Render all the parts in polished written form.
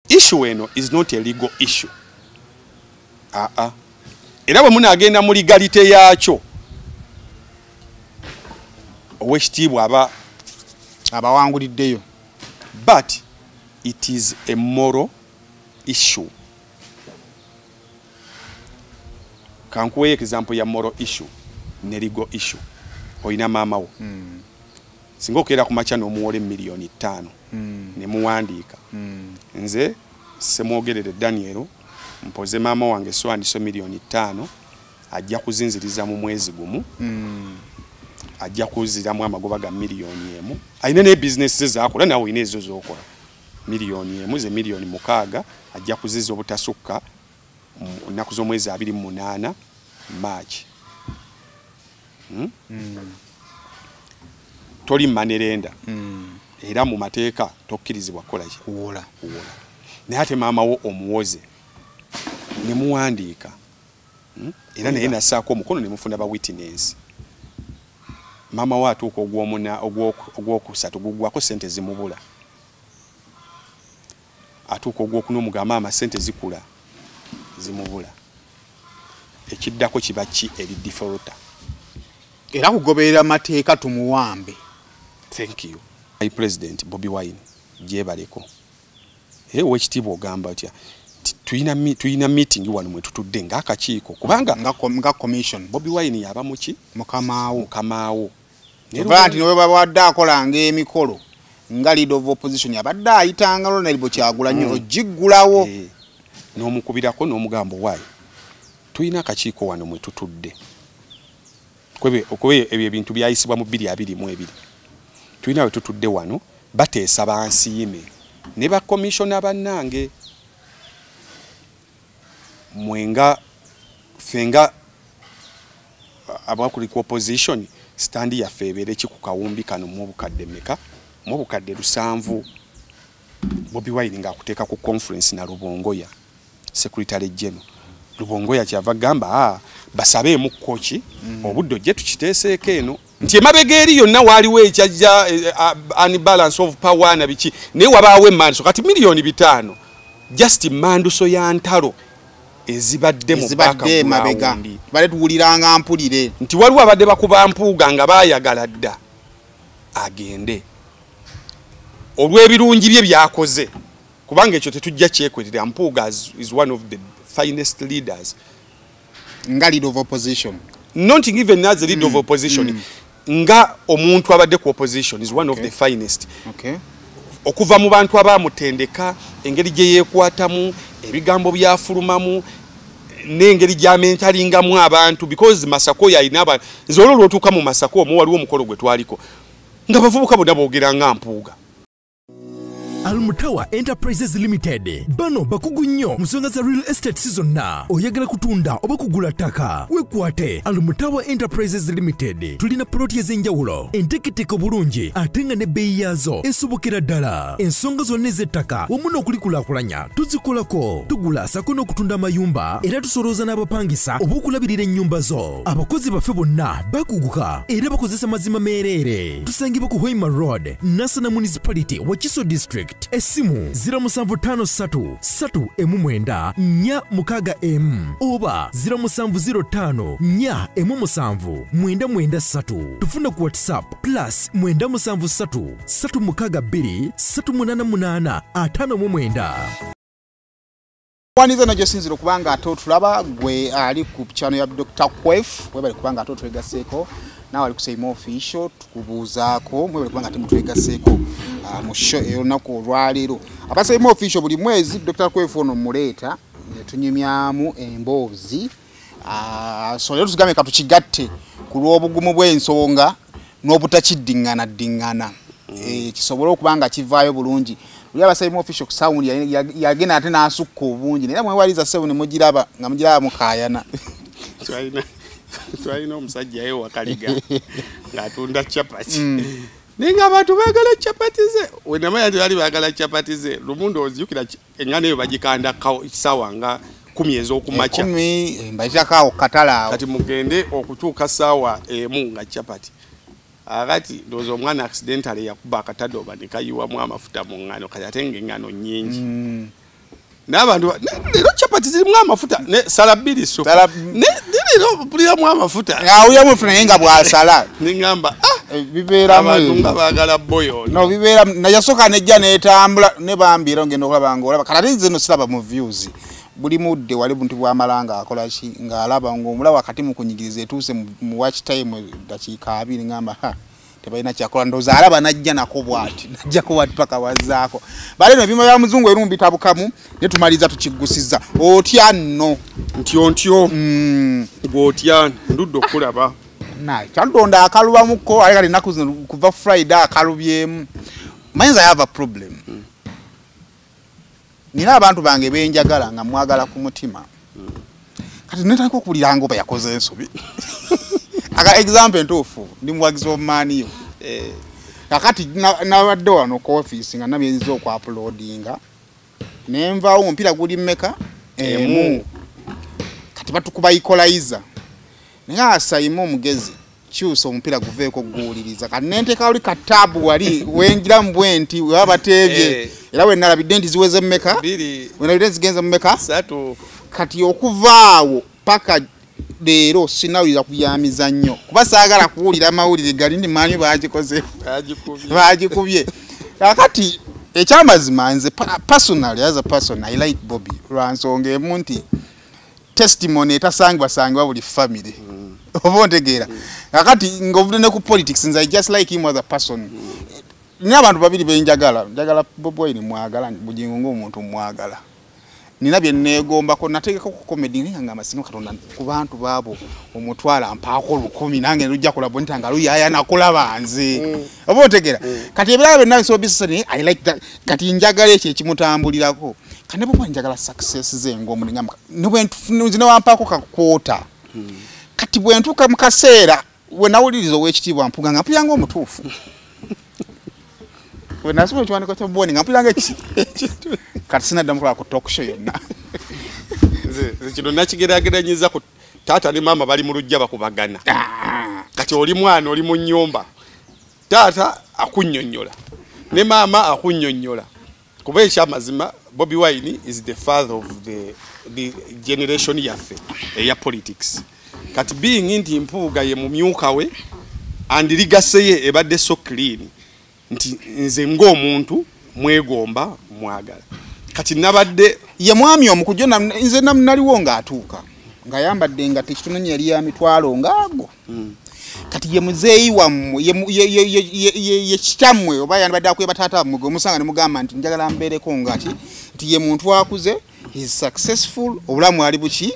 issue eno is not a legal issue. Era bwe munagenda mu legalite yakyo owekitiibwa abawanguliddeyo, but it is a moral issue. Kankuwe example ya moral issue ne legal issue. Oyina maama wo singa okeera ku makya n'omuwola miliyoni 5 ne muwandiika nze semwogerere Daniel mpoze maama wange swandiso miliyoni 5 ajja kuzinziriza mu mwezi gumu ajja kuziramu amagoba ga miliyoni 1 ayina ne business zaakola nawe oyina ezo z'okola miliyoni 1 ze miliyoni 6 ajja kuziza obutasukka nnaku z'omwezi 28 March. Toli manerenda era mu mateeka tokkirizibwa kukola ki kuwola naye ate maama wo omuwoze ne muwandiika era naye nassaako omukono ne mufuna ba witness. Maama wo atuuka ogwokusatu gugwako sente zimubula, atuuka ogwokuna omugamba maama sente zikula zimubula, ekiddako kiba ki eri defaulter. Era kugoberera mateeka tumuwambe. Thank you. My President Bobi Wine jebaleko. Wekitiibwa ogamba otya tuyina meeting wano mwe tutudde ng'akakiiko kubanga nga commission. Bobi Wine yaba muki mukamaawo. Nti nowe babadde akolanga emikolo nga leader of opposition yabadde ayitanga Ronald Kyagulanyi ogiggulawo n'omukubirako n'omugambo waayo tuyina akakiiko wano mwe tutudde. Okwe ebyo ebintu byayisibwa mu 2022 tuyina we tutudde wano bateesa bansiime ne ba commissioner bannange mwenga fenga abakuli ku opposition standi ya febere kikukawumbi kano mu bukadde meka mu bukadde 7 Bobi Wine ngakuteeka ku conference na Rubongoya Secretary General Rubongoya kyava gamba basabe mu kochi obuddo je tukiteeseeko eno nti emabega yonna waliwo ekyajja unbalance of power na biki ne wabaawo emanduso kati miliyoni 5 just manduso ya ntalo ezibadde mu baka mabega bale tuwuliranga mpulire nti waliwo abadde bakuba mpuuga nga baayagala dda agende olw'ebirungi bye byakoze kubanga ekyo tetujja kyekwerera. Mpuuga is one of the finest leaders nga leader of opposition, not even as a leader of opposition nga omuntu abadde ku opposition is one of the finest. Okuva mu bantu abamutendeka engeri gye yeekwatamu ebigambo byafulumamu n'engeri gy'amentalingamu abantu because Masako yalina abantu nze olwo lwotuuka mu Masako omwo waliwo omukolo gwe twaliko nga bavubuka bonna boogera nga mpuuga. Almutawa Enterprises Limited bano bakugu nnyo musonga za real estate season na oyagala kutunda oba kugula ttaka wekwate Almutawa Enterprises Limited tulina ploti ez'enjawulo enteketeko bulungi ate nga ne bbeeyi yaazo esobokera ddala ensonga zonna ez'ettaka wamu n'okulikulaakulanya tuzikolako tugula sako n'okutunda amayumba era tusolooza n'abapangisa oba okulabirira ennyumba zo abakozi baffe bonna bakuguka era bakozesa mazima meereere tusangibwa ku Hoima Road Nasana Municipality Wakiso District Esimu 0757 oba 0705 tufuna ku WhatsApp plus 973623888 Waniza na Josinziro kubanga atotulaba gwe ali ku channel ya Dr. Kwef webali kubanga atotwegaseko nawe ali kusema official tukubuzaako mwebali kubanga timutwegaseko mu show eyonako olwaliro abasema official buli mwezi Dr. Kwef ono muleta tunyumyamu emboozi so lero tugambe katukigatte ku lw'obugumu bw'ensonga n'obutakiddingana kisobola okubanga kivaayo bulungi. Uli abasema official ku sound yagena ate n'asukka obungi naye mwewaliza sebu ne mugiraba nga mugiraba mukayana twalina omusajja yewe wakaliga ng'atunda chapati ninga abantu baagala chapati ze wenamanya tebali baagala chapati ze lumundo oziyukira engano eyo bagikanda kisawa nga 10 ez'okumakya 10 mbajjako katala kati mugende okutuuka sawa emu nga chapati agati ndozo omwana accidentally yakuba akatadoba nekayiwamu amafuta mu ngano kati ate ng'engano nnyingi n'abantu lero chapati zirimu amafuta ne salabiri so ne lero puliamu amafuta awuya mu funa yenga bwa sala ningamba bibeera mu abantu ngabagala boyo no bibeera na yasoka nejja netambula ne bambira ngendo kulaba ngolaba kala zino silaba mu views buli mudde wali buntu bwa malanga akola ki ngaalaba ngomula wakati mu kunyigiriza etuse mu watch time dakika 2 ngamba tebalina kyakola ndoza alaba najja nako bwati najja ko wati paka wazaako bale no bimo ya muzungu erumbi tabukamu ne tumaliza tukigusiza otya nno ntyo gotya nduddo kulaba na kyandonda akaluba muko ali kali naku kuva Friday akalubyemu mayinza have a problem nina abantu bange benjagala nga mwagala ku mutima kati netako okulira ngo bayakoze ensobi aka example ntufu ndi muwagizo mani yo kakati nawadde wano ku office nga nabyenzo ku uploadinga nemva ompira guli mmeka emu kati batukuba equalizer nga sayimo mugezi kyuso ompira guveeko guuliriza kati nenteka oli katabu wali wengira mbwenti wabatebye era we nalabidde ndi ziweze mmeka wenalidde zigenza mmeka kati okuvaawo paka leero sinawulira kuyamiza nnyo kuba saagala kuwulira mawulire gali ndi manyi bagikoze bagikubye kakati ekyamazima nze personally as a person I like Bobby lwansonga emu nti testimony etasangibwa buli family oba ontegeera kakati ng'ovudde ne ku politics nze I just like him as a person nina abantu babiri benjagala njagala Bobi Wine mwagala bugingo ng'omuntu mwagala nina bye neegombako nategeka ku comedy nga amasinga Katonda ku bantu baabo omutwala mpaako 10 nange nujja kulabo ntanga luyaya nakulaba nze oba ontegeera kati ebirala byonna so bisane I like that kati njagala ekyo ekimutambulirako kane Bobi Wine njagala success ze ng'omuntu ngamba nzine wampaako kakwota kati bwentuka mu kaseera we nawuliriza ow'ekitiibwa mpuga nga mpulira ng'omutuufu we nasoma ekiwandiiko kya Boni nga mpulira ng'ekitu kati sinaddamu kulaba ku talk show yonna nze kino nakigeraageranyiza ku taata ne maama bali mu lujja bakubagana kati oli mwana oli mu nnyumba taata akunnyonnyola ne maama akunnyonnyola kuba ekyamazima Bobi Wine is the father of the generation yaffe eya politics kati being nti mpuuga ye mumyuka we and ligaseye ebadde so clean nti nze ng'omuntu mwegomba mwagala kati nabadde ye mwami omukujjo nze naliwo ng'atuuka nga yambadde nga tekitunonye yali ya mitwalo ngaago kati ye muzeeyi wammwe ye kitammwe oba yandibadde akweba taata mmwe omusanga ne mugamba nti njagala mbeereko ngati nti ye muntu akuze he is successful obulamu ali buki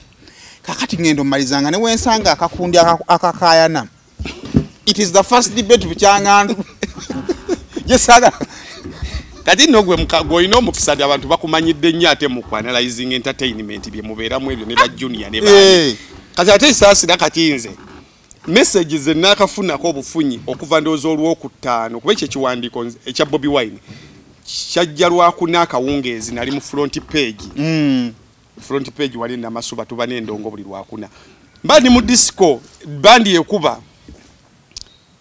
kakati ngendo malizanga ne wensanga akakundi akakayana it is the first debate bukyanganda yesaga kati nogwe mkago ino mukisadi abantu bakumanyidde nnyo ate mu analyzing entertainment bye mubeeramu ebyo ne ba junior ne ba kati ate sasi nakatinze messages nakafuna ko bufunyi okuva ndozo olw'okutaano kuba ekyo kiwandiiko ekya Bobi Wine kyajja lwakuna akawungeezi nali mu front page wali na masuba tuba n'endongo buli lwakuna mbandi mu disco bandi ekuba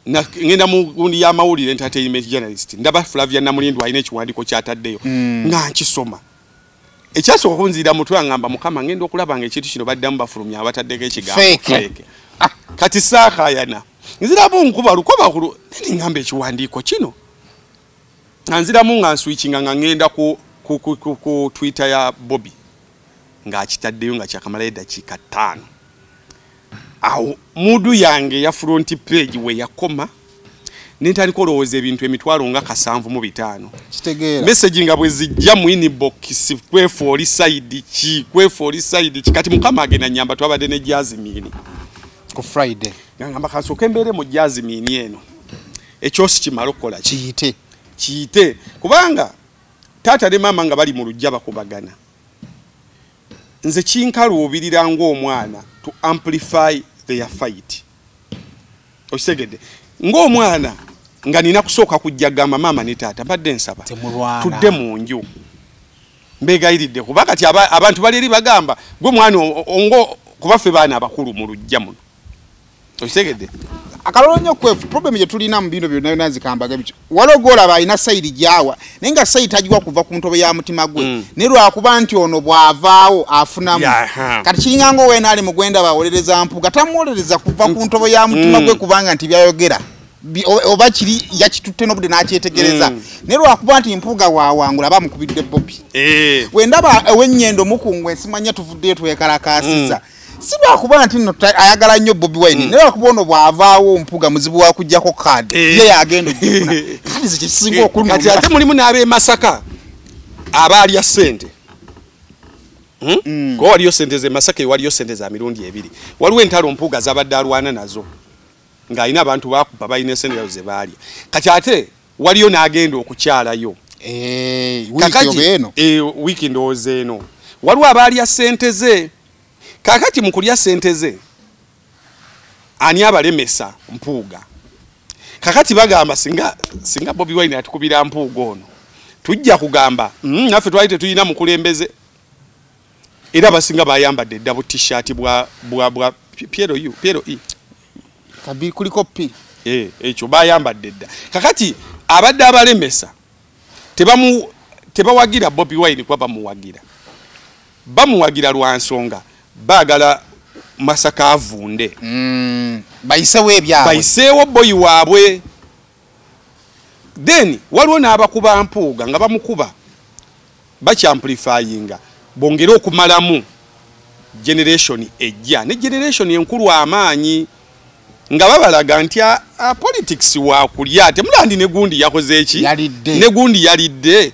na ngenda mu gundi ya mawulire entertainment journalist ndaba Flavia Namulindu alina ekiwandiiko kyataddeyo nga nkisoma ekyasoka kunzira mutwe angamba mukama ngenda okulaba nga ekintu kino baddamu bafulumya abataddeko ekigambo fake kati saaka yana nziramu nkuba lukoba kulu ngamba ekiwandiiko kino nziramu nga switchinga nga ngenda ku Twitter ya Bobby nga akitaddeyo nga kyakamala eddakiika 5 awo mudu yange ya front page we yakoma nintali kolowooza ebintu emitwalo nga 7.5 kitegeera message nga bwe zijja mu inbox kwefoli side kati mukama agenda nyamba twabadde ne Jasmine ku Friday ngamba kasoke mbere mu Jasmine eno ekyosi kimalo kola kiyite kubanga taata ne mama nga bali mu lujja bakubagana nze kinkaluubirira ng'omwana to amplify their fight osegede ng'omwana nga nina kusooka kujja gamba mama ne taata badde nsaba tudde mu nju mbegayiridde kuba kati abantu bali eri bagamba gwe mwana ongo kubaffe baana abakulu mu lujja muno osegede akalonyo kwefu problem je tulina mu bino byonna byonna zikambaga bicho walogola bayina side jawa nenga side tajiwa kuva ku ntobe ya mutima gwe ne lwakuba nti ono bwavaawo afunamu kati kiringango wena ali mugwenda bawolereza mpuga tamuwolereza kuva ku ntobe ya mutima gwe kubanga nti byayogera oba kiri yakitutte n'obudde n'akyetegereza ne lwakuba nti mpuga wawangula bamukubidde Bobby wendaba ewennyendo mukungwe simanya tuvuddeyo twekalakasiza siba kuba nti no ayagala nnyo Bobby Wine ne lwakuba ono bwavaawo mpuga muzibu wa kujjako card ye yagenda okufuna kadi zikisinga okuluma kati ate mulimu n'abe Masaka abaali ya sente ko waliyo sente ze Masaka waliyo sente za mirundi ebiri waliwo entalo mpuga zabadde alwana nazo nga ina abantu bakuba bayine sente ze baali kati ate waliyo n'agenda okukyalayo wiki ndowooza eno waliwo abaali ya sente ze kakati mukulya sente ze ani abalemesa mpuuga kakati bagamba singa Bobby Wine atukubira mpuuga ono tujja kugamba naffe twali tetulina mukulembeze era basinga bayambadde double t-shirt bwa Piero E kabiri kuliko P ekyo bayambadde dda kakati abadde abalemesa tebawagira Bobby Wine kwa bamuwagira lwa nsonga bagala Masaka avunde bayiseewo boyi waabwe then waliwo n'abakuba mpuuga nga bamukuba bakyamplifyinga bongere okumalamu generation ejja ne generation enkulu amaanyi nga babalaga nti politics wakulya ate mulandi ne gundi yakoze eki ne gundi yalidde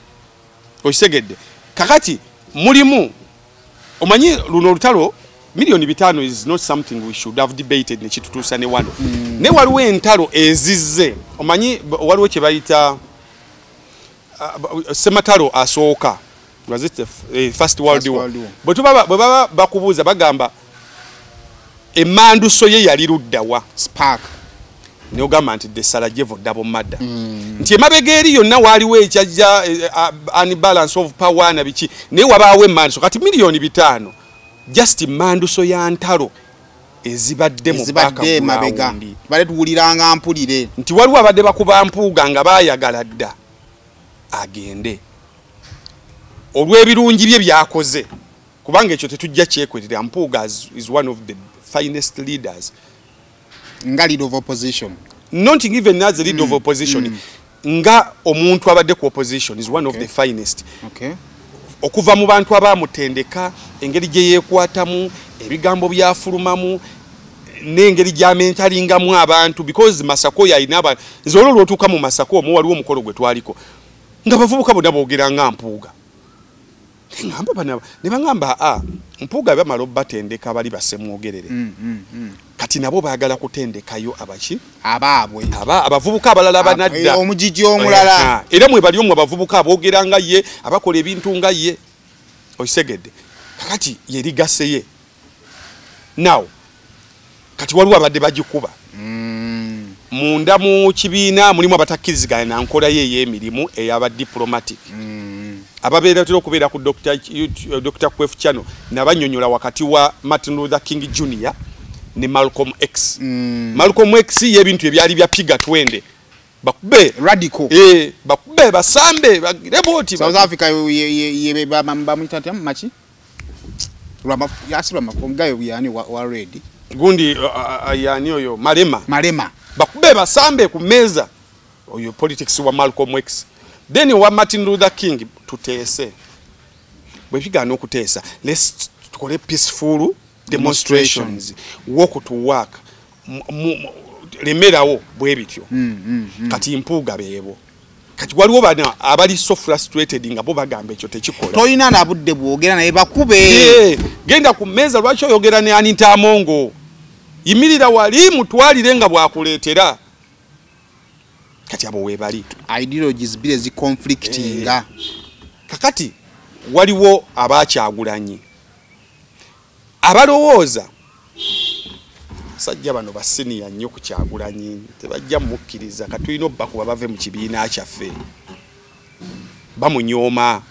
okisegedde kakati mulimu omanyi luno lutalo milioni 5 is not something we should have debated ne kitutuusa ne wano ne waliwo entalo ezizze omanyi waliwo kye bayita sematalo asooka was it first world war bwe baba bakubuuza bagamba emanduso ye yali luddawa spark ne ogamba nti the Sarajevo double murder nti emabega eri yonna waliwo ekyajja unbalance of power na biki naye wabaawo emanduso kati milioni 5 just manduso ya ntalo ezibadde mu baka mabega bale tuwuliranga mpulire nti waliwo abadde bakuba mpuuga nga bayagala dda agende olw'ebirungi bye byakoze kubanga ekyo tetujja kyekwerera mpuuga is one of the finest leaders nga leader of opposition not even as a leader of opposition nga omuntu abadde ku opposition is one of the finest okuva mu bantu abamutendeka engeri gye yeekwatamu ebigambo byafulumamu n'engeri gy'amentalingamu abantu because Masako yalina abantu nzolo lwotuuka mu Masako omu waliwo omukolo gwe twaliko nga bavubuka bonna boogera nga mpuuga ngamba bana ne bangamba mpuuga bamala obbatendeka bali basemwogerere kati nabo baagala kutendekayo abaki abaabwe abavubuka abalala banadda omujiji omulala era mwe bali omwe abavubuka aboogera nga ye abakola ebintu nga ye okisegedde kakati yerigaseye now kati waliwo abadde bagikuba munda mu kibiina mulimu abatakkiriziganya na nkola ye ey'emirimu ey'aba diplomatic ababeera tera okubeera ku Dr. Kwef Channel nabanyonyola wakati wa Martin Luther King Jr. ne Malcolm X Malcolm X y'ebintu ebyali bya piga twende bakube radical bakube basambe reboti South Africa ye bamutata machi rama yasira makongayo byani wa ready gundi yani oyo malema bakube basambe ku meza oyo politics wa Malcolm X then wa Martin Luther King tuteese bwe bigana okuteesa let's tukole peaceful demonstrations walk to work lemerawo bwe bityo kati mpuuga beebo kati waliwo bana abali so frustrated nga bo bagamba ekyo tekikola toyina na budde bwogera naye bakube genda ku meza lwaki oyogera ne Anita Amongo yimirira wali mutwalire nga bwakuleetera kati abo webali ideologies bile zi conflictinga kakati waliwo abakyagulanyi abalowooza sajja bano baseniya nnyo ku Kyagulanyi tebajja mukkiriza katulina obbakuba bave mu kibiina kyaffe bamunyooma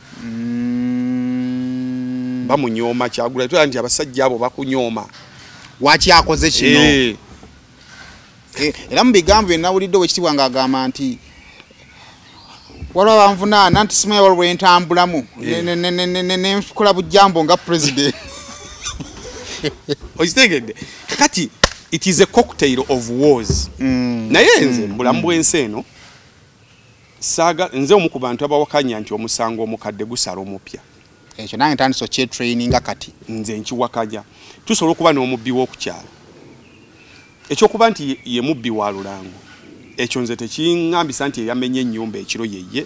Kyagulanyi nti abasajja abo bakunyooma waki akoze kino era mu bigambo bye nawulidde wekitibwa ng'agamba nti waliwo banvunaana nti simanyi waliwo entambulamu nenkola bujambo nga president okitegedde kakati it is a cocktail of wars naye nze mbulamu bw'ensi eno nze omu ku bantu abawakanya nti omusango omukadde gusala omupya ekyo nange ntandise okyetraininga kati nze nkiwakanya tusobola okuba n'omubbi w'okukyala ekyokuba nti ye mubbi wa lulango ekyo nze tekiŋŋambisa nti eyamenye ennyumba ekiro yeye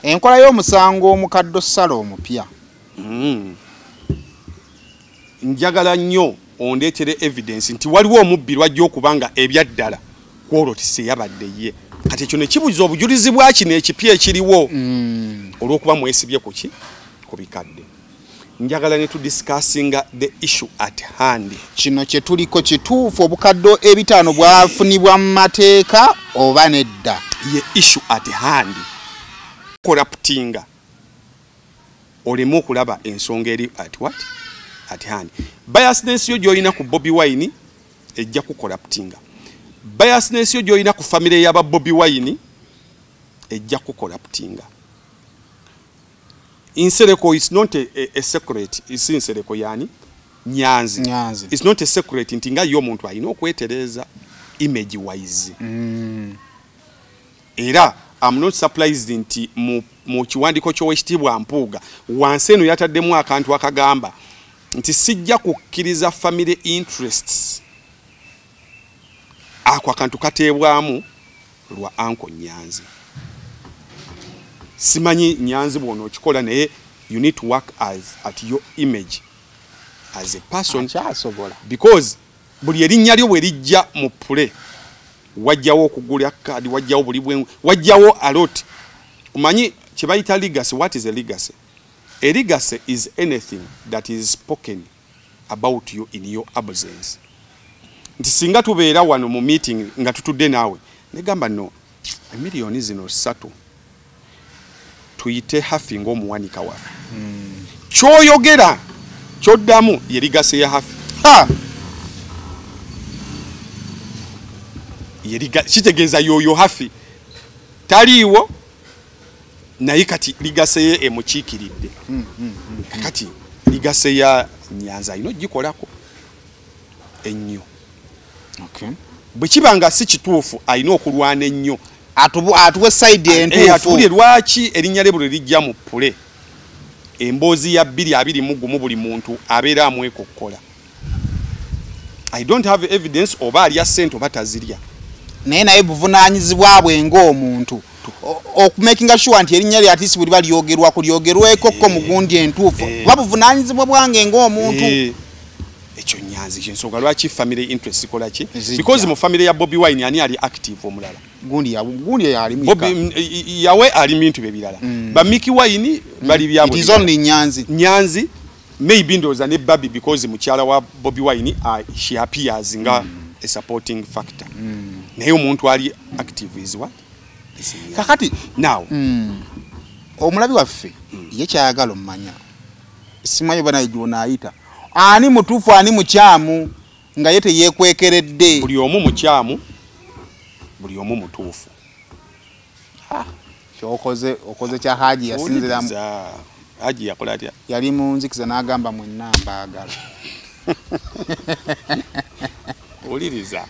enkola y'omusango omukadde osala omupya njagala nnyo ondeetere evidence nti waliwo omubbi lwajja okuba nga ebyaddala kwolotise yabadde ye kati ekyo ne kibuza obujulizi bwa kino ekipya ekiriwo olw'okuba mwesibye ku bikadde njagala ne tudiscussinga the issue at hand kino kye tuliko kituufu obukadde 5 bwafunibwa mu mateeka oba nedda ye issue at hand corruptinga olemu okulaba ensonga eri at hand biasness yo gy'olina ku Bobi Wine ejja ku corruptinga biasness yo gy'olina ku family y'aba Bobi Wine ejja ku corruptinga Insereko is not a secret. Is Insereko yani Nyanzi. It's not a secret nti nga yo muntu alina okwetereza image wise. Era I'm not surprised nti mu kiwandiko ky'owekitiibwa Mpuuga wansi eno yataddemu akantu akagamba nti sijja kukkiriza family interests. Ako akantu kateebwamu lwa Uncle Nyanzi. Simanyi Nyanzi bwono okikola naye you need to work at your image as a person because buli erinnya lyo bwe lijja mu pule wajjawo okugula kadi wajjawo buli bwe wajjawo a lot umanyi kibayita legacy. What is a legacy? A legacy is anything that is spoken about you in your absence. Nti singa tubeera wano mu meeting nga tutudde naawe negamba no emiliyoni zino 3 tuyite hafi ng'omuwanika waffe kyoyogera kyoddamu ye legacy ya hafi kitegeeza yoyo hafi taliiwo naye kati legacy ye emukiikiridde kati legacy ya Nyanzi alina ogikolako ennyo bwe kiba nga si kituufu alina okulwana ennyo atuwe side entuufu atubulye lwaki erinnya lye buli lijja mu pule emboozi ya 221 buli muntu abeera amwekokkola. I don't have evidence oba alya ssente oba tazirya naye buvunaanyizibwa bwe ng'omuntu okumakinga sure nti erinnya lye atisi buli balyogerwa kulyogerwekokko mu gundi entuufu oba buvunaanyizibwa bwange ng'omuntu ekyo Nyanzi kyensonga lwaki family interest kola ki because mu family ya Bobi Wine ani ali active omulala gundi yali Bobi yawe ali bintu bebirala ba Mickey Wine bali byabo it is only Nyanzi maybe ndoza ne Babi because mukyala wa Bobi Wine she appears nga a supporting factor naye omuntu ali active is what kakati now omulabi waffe ye kyayagala omanya simanyi bana ijona ayita ani mutufu ani mukyamu nga yete yekwekeredde buli omu mukyamu buli omu mutufu okoze kya Haji yasinziramu Haji yakola atya yali mu nzikiza n'agamba mwenna mbaagala oliriza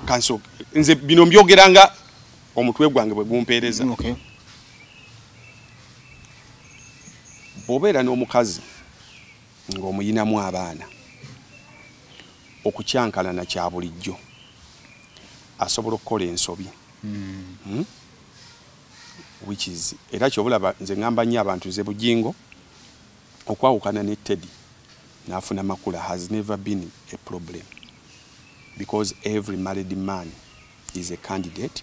kanso nze bino mbyogeranga omutwe gwange bwe gumpeereza bw'obeera n'omukazi ng'omuyinamu abaana okukyankalana kya bulijjo asobola okukola ensobi which is era kyobulaba nze ngamba nnyo abantu nze Bujingo okwawukana ne Teddy n'afuna makula has never been a problem because every married man is a candidate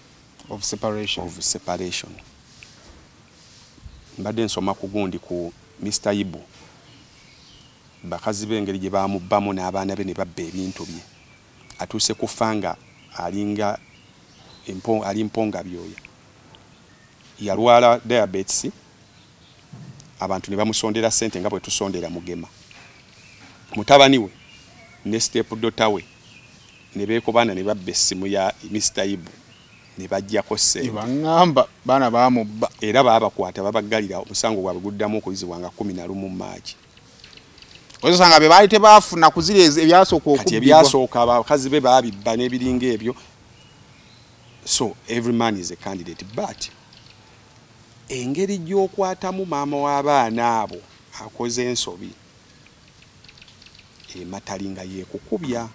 of separation. Mbadde nsoma ku gundi ku Mr. Ibu bakazi b'engeri gye bamubbamu n'abaana be ne babba ebintu bye atuuse kufanga alinga ali mponga byoya yalwala diabetes abantu ne bamusondera ssente nga bwe tusondera Mugema mutabani we ne step daughter we ne beekobana ne babba essimu ya Mr. Ibu ne bajjako ssente bangamba baana baamubba era baabakwata babaggalira omusango gwabwe guddamu okuyizibwanga 11 Maachi. Ozosanga be baali tebaafuna kuzira ebyasooka okubbibwa. Kati ebyasooka abakazi be baabibba n'ebiringa ebyo. So every man is a candidate, but engeri gy'okwatamu maama w'abaana abo akoze ensobi ematalinga yeekukubya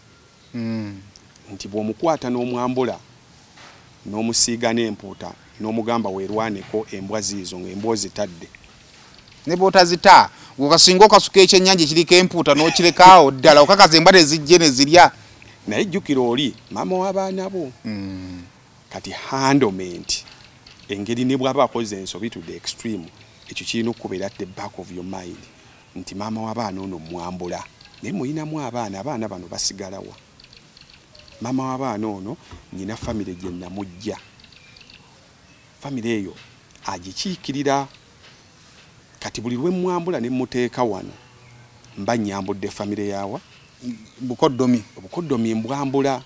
nti bw'omukwata n'omwambula n'omusiiga n'empuuta n'omugamba weerwaneko embwa ziizo ng'embwa zitadde ne bw'otazita okasinga okasuka ekyennyanja ekiriko empuuta n'okirekaawo ddala okakaza embwa tezijje ne zirya naye jjukira oli maama w'abaana bo kati handlement engeri ne bw'aba akoze ensobi to the extreme ekyo kirina okubeera at the back of your mind nti maama w'abaana ono mwambula naye muyinamu abaana bano basigalawa maama w'abaana ono nyina famire gye namujja famire eyo agikiikirira kati buli lwe mwambula ne muteeka wano mba nyambudde famire yawa bukoddomi mbwambula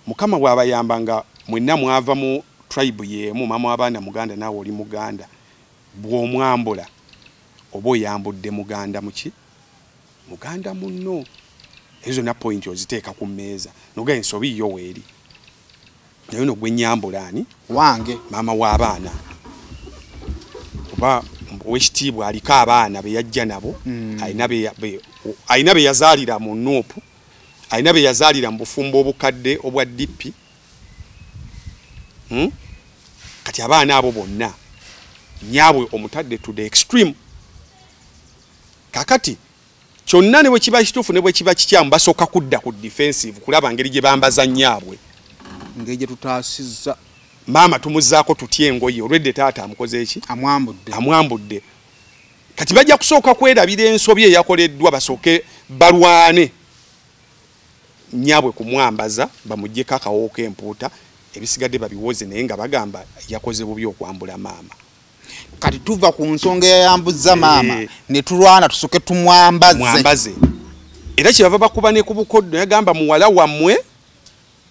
mukama bw'abayambanga mwenna mwava mu tribe yeemu maama w'abaana muganda naawe oli muganda bw'omwambula oba oyambudde muganda muki muganda munno ezo na point oziteeka ku mmeeza noga ensobi yo weeri naye no gwe nyambula ani wange maama w'abaana kuba owekitiibwa aliko abaana be yajja nabo ayina be yazaalira mu Nuupu ayina be yazaalira mu bufumbo obukadde obwa DP kati abaana abo bonna nyaabwe omutadde to the extreme kakati kyonna ne bwe kiba kituufu ne bwe kiba kikyamu basooka kudda ku defensive kulaba ngeri gye bambaza nyaabwe ngeri gye tutaasizza maama tumuzzaako tutya engoye olwedde taata amukoze eki amwambudde kati bajja kusooka kwerabira ensobi eyakoleddwa basooke balwane nyaabwe kumwambaza bamuggyeko akawo k'empuuta ebisigadde babiwoze naye nga bagamba yakoze bubi okwambula maama kati tuva ku nsonga yayambuzza maama ne tulwana tusoke tumwambaze era kyebava bakuba ne ku bukoddo yagamba muwala wammwe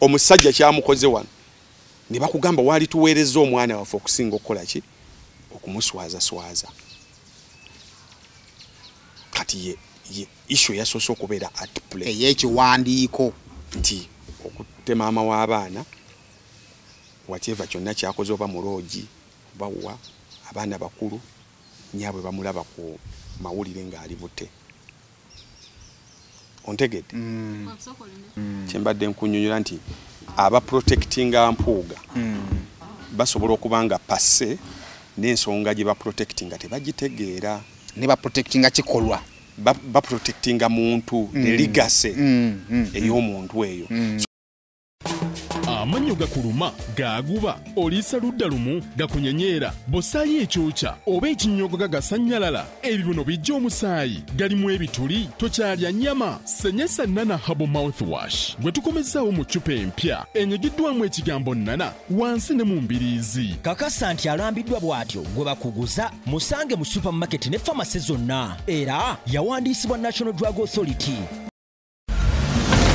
omusajja kyamukoze wano ne bakugamba waali tuweereza omwana waffe okusinga okukola ki okumuswaza kati ye issue yasoose okubeera at play ey'ekiwandiiko nti okutte maama w'abaana whatever kyonna kyakoze oba muloogi oba abaana bakulu nyaabwe bamulaba ku mawulire ng'ali bute ontegedde kyembadde nkunyonyola nti aba protectinga mpuuga basobola okuba nga passe n'ensonga gye baprotectinga tebagitegeera ne baprotectinga kikolwa baprotectinga muntu ne ligase ey'omuntu eyo Amanyo gakuluma, gaguba, oliisa ludda lumu, gakunyenyera, bosaayi ekyokya, oba ekinyogo gagasanyalala, ebibuno bijja omusaayi, galimu ebituli, tokyalya nnyama, senyesa Nana Herbal Mouthwash. Gwe tukomezzaawo mu ccupa empya, enyigiddwamu ekigambo Nana, wansi ne mu mbiriizi. Kakasa nti alambiddwa bw'atyo, gwe bakuguza, musange mu supermarket ne pharmacy zonna, era yawandiisibwa National Drug Authority.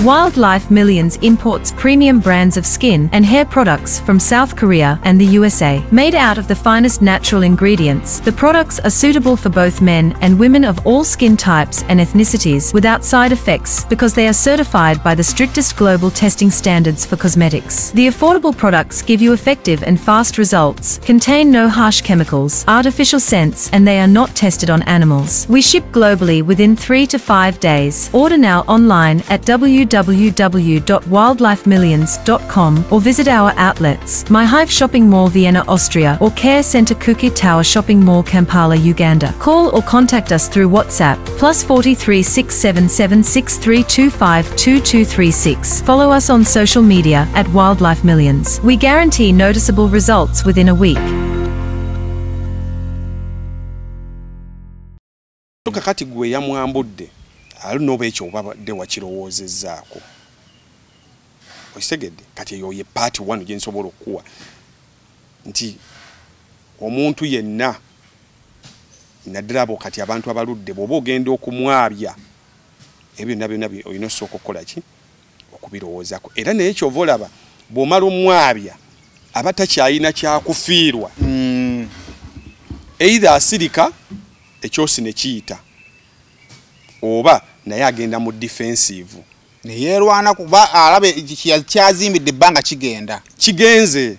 Wildlife Millions imports premium brands of skin and hair products from South Korea and the USA. Made out of the finest natural ingredients, the products are suitable for both men and women of all skin types and ethnicities without side effects because they are certified by the strictest global testing standards for cosmetics. The affordable products give you effective and fast results, contain no harsh chemicals, artificial scents, and they are not tested on animals. We ship globally within 3 to 5 days. Order now online at www.wildlifemillions.com or visit our outlets, MyHive Shopping Mall Vienna, Austria, or Care Center Kuki Tower Shopping Mall Kampala, Uganda. Call or contact us through WhatsApp +43 677 6325 2236. Follow us on social media at Wildlife Millions. We guarantee noticeable results within a week. Kakati gwe yamwambudde alinoba ekyo obadde wakirowoozezzaako okitegedde kati eyo ye part 1 gye nsobola okuwa nti omuntu yenna naddala abo kati abantu abaludde bw'oba ogenda okumwabya ebyo nabyo olina osooka okukola ki okubirowoozako era naye kyova olaba bw'omala omwabya aba takyalina kyakufiirwa either asirika ekyosi ne kiyita oba naye agenda mu defensive neyeerwana kuba alabe kyazimbidde ebbanga kigenze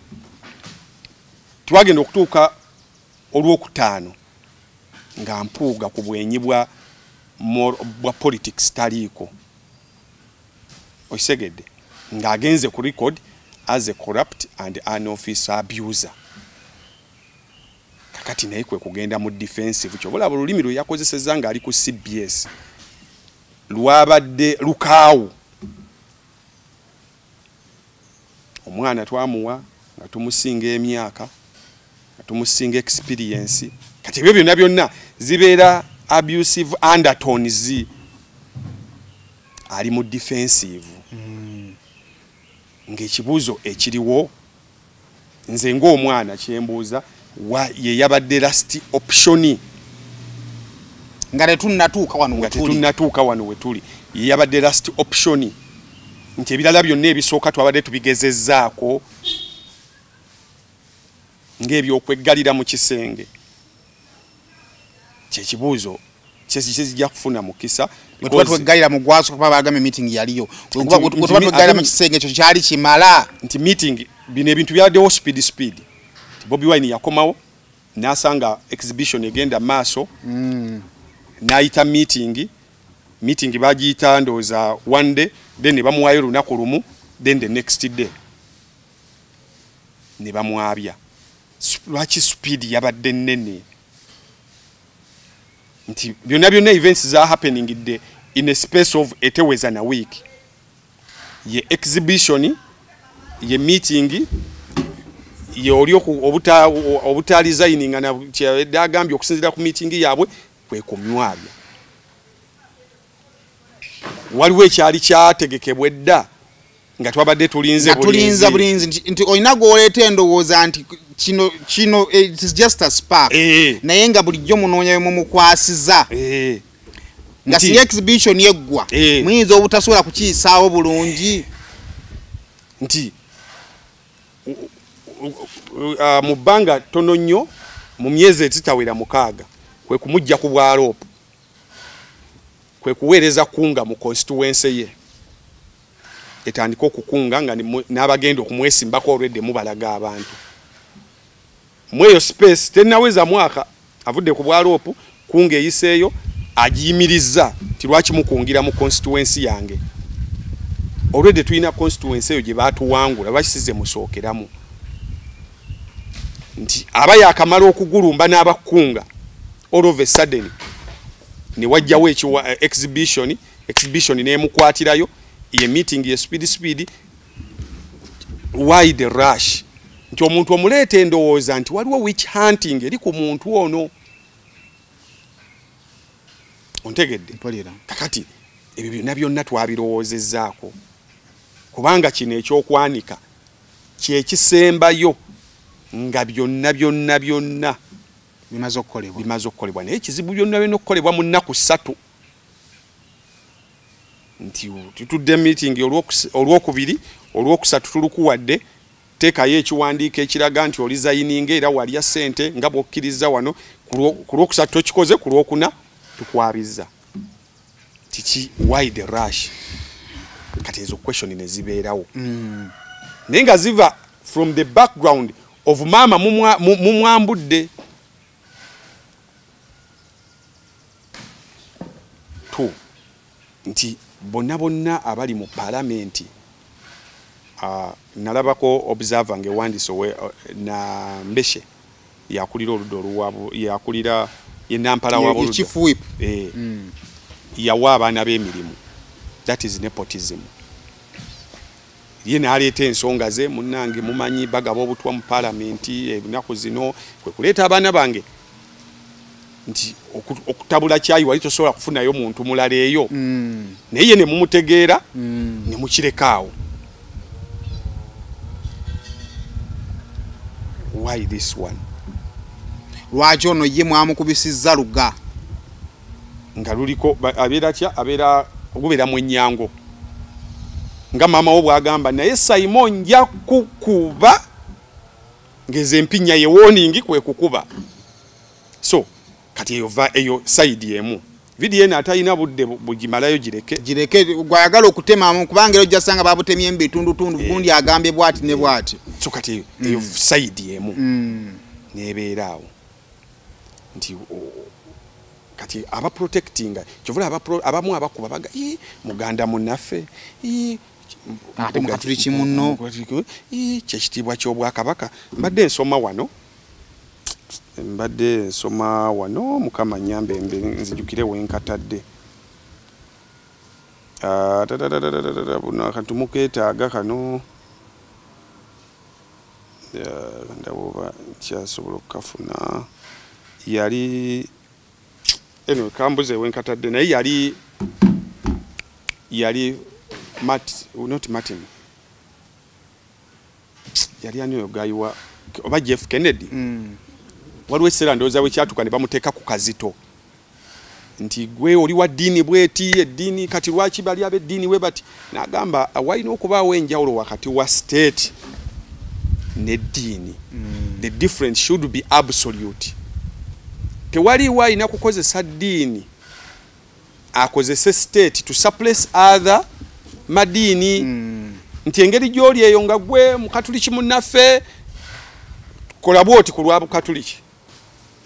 twagenda okutuuka olwokutaano nga mpuuga ku bwenyi bwa politics taliiko okisegedde ng'agenze ku record as a corrupt and an office abuser kakati naye kwe kugenda mu defensive kyobulaba olulimi lwe yakozesezza ng'ali ku CBS lwabadde lukaawu omwana twamuwa nga tumusinga emyaka nga tumusinga experience kati ebyo byonna zibeera abusive undertones ali mu defensive ng'ekibuuzo ekiriwo nze ng'omwana kyembuuza ye yabadde last option nga tetunnatuuka wano wetuli ye yabadde last option nti ebirala byonna ebisooka twabadde tubigezezzaako ng'ebyokwegalira mu kisenge kyekibuuzo kyezijja kufuna mukisa tuba twegalira mu gwaso kuba bagambye meeting yaliyo tuba twegalira mu kisenge ekyo kyali kimala nti meeting bino ebintu byaddewo speed Bobi Wine yakomawo nasanga exhibition egenda maaso naita meeting bagiyita ndoza one day then bamuwayo lunaku lumu then the next day ne bamwabya lwaki speed yabadde nnene nti byonna events za happening in a space of 8 hours and a week ye exhibition ye meeting ye olio obuta designing na kyagambye okusinzira ku meeting yabwe kwe kumwabya waliwo ekyali kyategekebwe dda nga twabadde tulinze bulinzi nti oyina gw'oleeta endowooza nti kino it is just a spark naye nga bulijjo munoonya mu mukwasiza nga si exhibition yeggwa muyinza obutasobola kukiyisaawo bulungi nti mu bbanga tono nnyo mu myezi ezitawera 6 kwe kumujja ku bwaloopu kwe kuweereza kunga mu constituency ye etandika okukunga nga n'abagenda okumwesimbako already mubalaga abantu mweyo space tenaweza mwaka avudde ku bwaloopu kunga eyiseeyo agiyimiriza ti lwaki mukungira mu constituency yange already tulina constituency eyo gye baatuwangula bakisize musookeramu nti aba yakamala okugulumba n'abakunga all of a sudden ne wajjawo exhibition n'emukwatirayo ye meeting ye speed why the rush nti omuntu omuleeta endowooza nti waliwo witch hunting eri ku muntu ono ontegedde kakati ebyo byonna twabirowoozezzaako kubanga kino ekyokwanika kyekisembayo nga byonna bimaze okukolebwa naye ekizibu byonna okukolebwa mu nnaku 3 nti tutudde meeting olwokubiri olwokusatu tulukuwadde teekayo ekiwandiiko ekiraga nti olizayininga era walya ssente nga bw'okkiriza wano ku lwokusatu tokikoze ku lwokuna tukwabiza tiki why the rush kati ezo question ne zibeerawo naye nga ziva from the background of mama mumwambudde tu nti bonna abali mu parliament nalabako observer ngewandise na Mbeshe yakulira oluddo oluwabu yakulira yenampala wabo chief whip yawa abaana b'emirimu that is nepotism yena aleta ensonga ze munnange mumanyi bagaba obutwa mu parliament ebinaku zino kwe kuleeta abaana bange nti okutabula kyayi wali tosobola kufunayo muntu mulala eyo naye ne mumutegeera ne mukirekaawo why this one lwaki ono ye mwamukubisizza luga nga luliko abeera kya abeera ogubera mu nnyango nga mama wo bwagamba naye Simon nja kukuba ngeze mpinya ye warning kwe kukuba so kati eyo side emu video ena atayina budde bugimalayo gireke gwayagala okutema kubanga ero jasanga babutemye embitundu gundi agambye bwati ne bwati so kati eyo side emu nebeerawo nti kati aba protecting chovula abamu abakuba baga muganda munaffe ate mukatuliki munno kyekitibwa ky'obwakabaka mbadde nsoma wano mukama nyambe nzijukire wenkatadde buno katumuketaaga kano ndaboba kyasobola okukafuna yali anyway kambuze wenkatadde naye yali not Martin yali anyo gayiwa oba Jeff Kennedy waliwo essera ndowooza bwe kyatuka ne bamuteeka ku kazito nti gwe oli wa ddiini bweti eddiini kati lwaki bali ab'eddiini we bati n'agamba walina okubaawo enjawulo wakati wa state n'eddiini the difference should be absolute tewaliwo alina kukozesa ddiini akozese state to suppress other madini nti engeri gyoli eyo nga gwe mukatuliki munnaffe kola bwoti ku lwa bukatuliki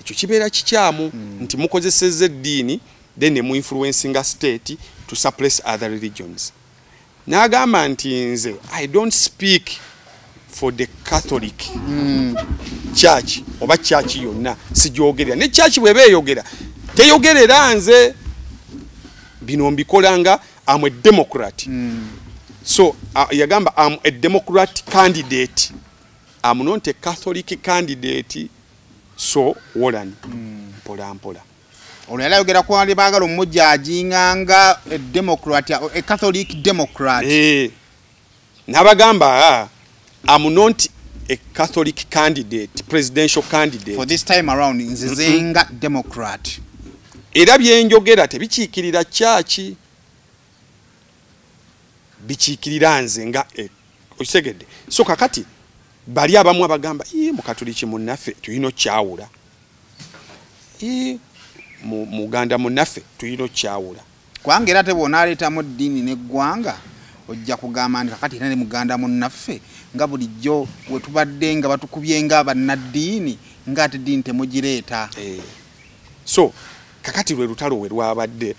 ekyo kibeera kikyamu nti mukozesezza eddiini then mu influencing state to suppress other religions n'agamba nti nze I don't speak for the Catholic church oba church yonna sijoogerera ne church bwebe eyogera teyogerera nze bino mbikolanga I'm a Democrat. So yagamba I'm a Democrat candidate. I'm not a Catholic candidate. So wolani mpola mpola. Olala yogera ko ali bagalo mmoja ajinganga a Democrat a Catholic Democrat. Nabagamba I'm not a Catholic candidate, presidential candidate. For this time around nzizenga Democrat. Era byenjogera tebikiikirira church. Bichikirira nze nga osegedde so kakati bali abamu abagamba mukatuliki munnaffe tuyino kyawula muganda munnaffe tuyino kyawula kwange era tebona aleta mu ddiini n'eggwanga ojja kugamba nti kakati ne muganda munnaffe nga bulijjo we tubadde nga batukubye nga bannaddiini nga ate ddiini temugireeta so kakati lwe lutalo we lwabadde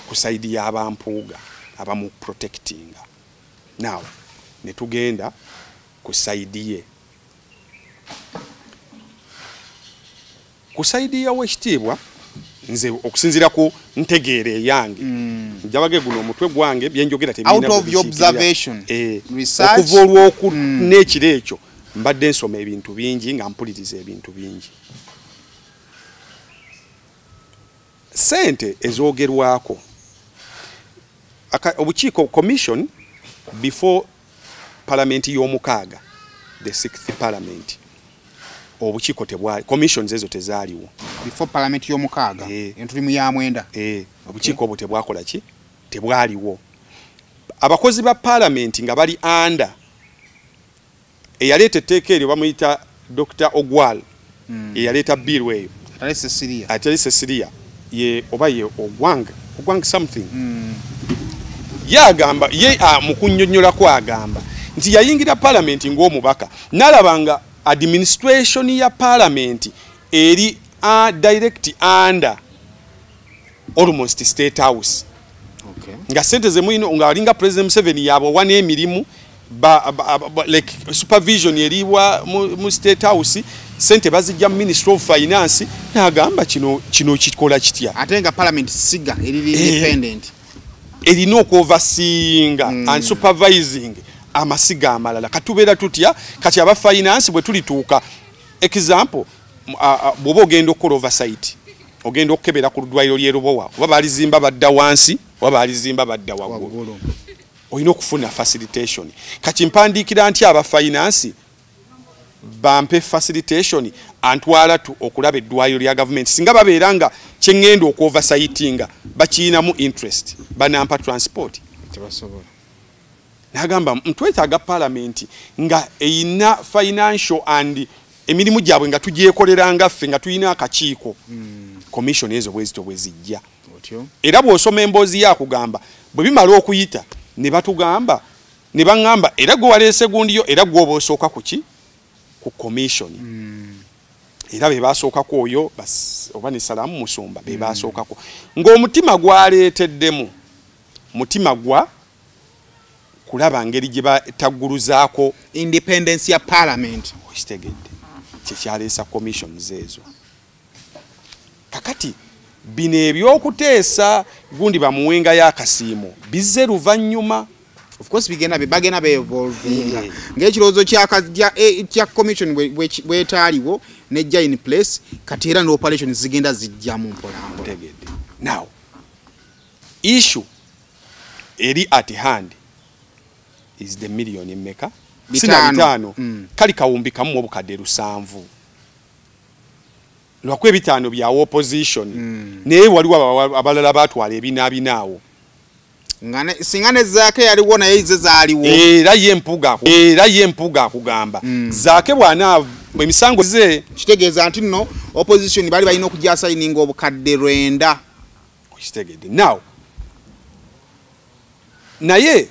kusaidia y'abampuuga abamu protecting now netugenda kusaidiye wekitibwa nze okusinzira ku ntegeere yange njabage guno omutwe gwange byenjogera tebina out of your observation research okuvolwa n'ekiro ekyo mbadde nsoma ebintu bingi nga mpuliriza ebintu bingi sente ezoogerwako obukiiko commission before parliament y'omukaaga the 6th parliament obukiiko tebwali commissions ezo tezaaliwo before parliament y'omukaaga entuli mu ya mwenda obukiiko obwo tebwakola ki tebwaliwo abakozi ba parliament nga bali under eyaleeta etteeka eryo bamuyita Dr. Ogwal eyaleeta bill eyo atali Cecilia ye oba ye Ogwang something yagamba ye mukunnyonnyolako agamba nti yayingira parliament ng'omubaka nalabanga administration ya parliament eri direct under almost state house nga sente ze muino nga alinga president Museveni yabo wane emirimu like supervision eriwa mu state house sente bazijja ministry of finance nagamba kino kikola kitya ate nga parliament siga eri independent erina okuoverseeing and supervising amasiga amalala katubeera tutya kati aba finance bwe tulituuka example bwoba ogenda okukola oversight ogenda okukebera ku ddwaliro ly'erubowa oba balizimba badda wansi oba balizimba badda waggulu olina okufuna facilitation kati mpandiikira nti aba finance bampe facilitation antwala tu okulaba eddwaliro lya government singa babeeranga kyengendo oversightinga bakiinamu interest banampa transport tebasobola nagamba ntwetaaga parliament nga eyina financial and emirimu gyabwe nga tugyekoleranga ffe nga tulina akakiiko commission ezo bwezito bwezijja era bw'osoma emboozi yakugamba bwe bimala okuyita ne batugamba ne baŋŋamba era gwe waleese gundiyo era gwe oba osooka kuki ku commission era be basookako oyo oba ne Salaamu Musumba be basookako ng'omutima gwaleeteddemu mutima gwa kulaba ngeri gye batagguluzaako independence ya parliament okitegedde kyekyaleesa commissions ezo kakati bino ebyokuteesa gundi bamuwenga y'akasiimo bizze luvannyuma of course bagenda be evolvinga ng'ekirowoozo kya commission bwetaaliwo nejja in place kati era n'operations zigenda zijja mu mpolampola tegedde now issue eri at hand is the million meka sina bitano kali kawumbi kamu obukadde 7 lwakwe ebitaano bya opposition naye waliwo abalala batwala ebinaawo singane zaake yaliwo naye ize zaaliwo era ye mpuga akugamba zaake bwana emisango ze kitegeeza nti nno opposition bali balina okujja signing obukadde 9 kitegedde now naye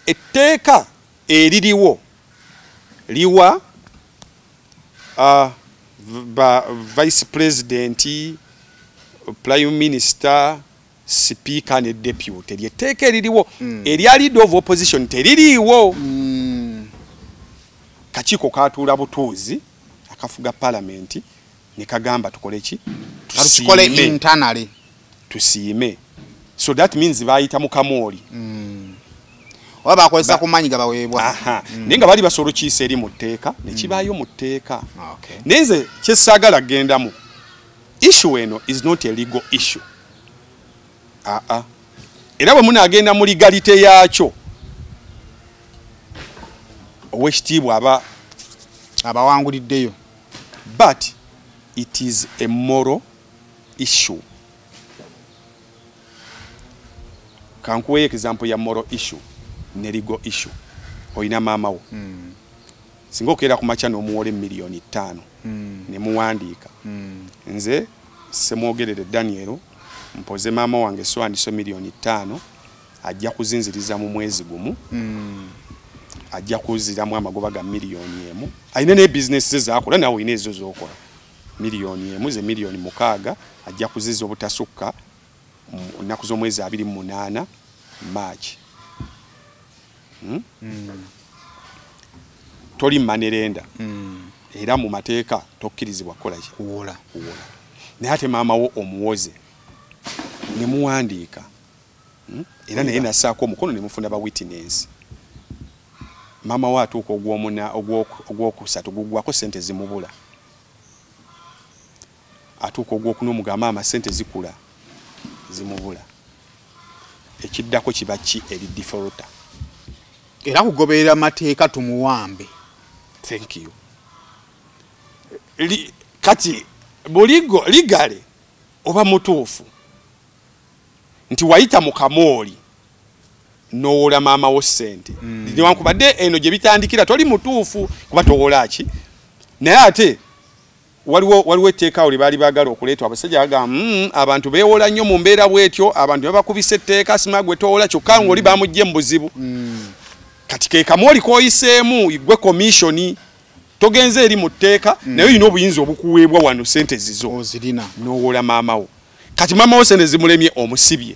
etteeka eririwo liwa vice president prime minister speaker ne deputy lyetteeka eririwo erya leader of opposition teririiwo kakiiko katuula butuuzi akafuga parliament ne kagamba tukole ki tukole internally tusiime so that means bayita mu kamooli oba bakozesa kumanyi gabaweebwa nenga bali basolo kiisa eri mu tteeka ne kibaayo mu tteeka nenze kyesaagala gendamu issue eno is not a legal issue era bwe munaagenda mu legalite yaakyo owekitiibwa abawanguliddeyo but it is a moral issue kankuwe example ya moral issue ne legal issue oyina maama wo singa okeera ku makya n'omuwola miliyoni 5 ne muwandiika nze semwogerere Daniel mpoze maama wange sowandiso miliyoni 5 ajja kuzinziriza mu mwezi gumu ajja kuziramu amagoba ga miliyoni 1 ayina ne business zaakola nawe oyina ezo z'okola miliyoni 1 ze miliyoni 6 ajja kuziza obutasukka nnaku z'omwezi 28 March toli manerenda era mu mateeka tokkirizibwa kukola ki kuwola naye ate maama wo omuwoze ne muwandiika era naye nassaako omukono ne mufuna ba witness maama wo atuuka ogwokusatu gugwako sente zimubula atuuka ogwokuna omugamba maama sente zikula zimubula ekiddako kiba ki eri defaulter era kugoberera mateeka tumuwambe thank you kati buligo ligale oba mutuufu nti wayita mu kamooli n'owola maama wo ssente newankubadde eno gye bitandikira toli mutuufu kuba towola ki naye ate waliwo etteeka oli baali baagala okuleeta abasajja bagamba abantu beewola nnyo mu mbeera bwetyo abantu babakubisa etteeka sima gwe towola kyokka ng'oli bamugye mu buzibu kati ke kamooli k'oyiseemu gwe komishoni togenze eri mu tteeka naye olina obuyinza obukuweebwa wano sente zizo ozirina n'owola maama wo kati maama wo sente zimulemye omusibye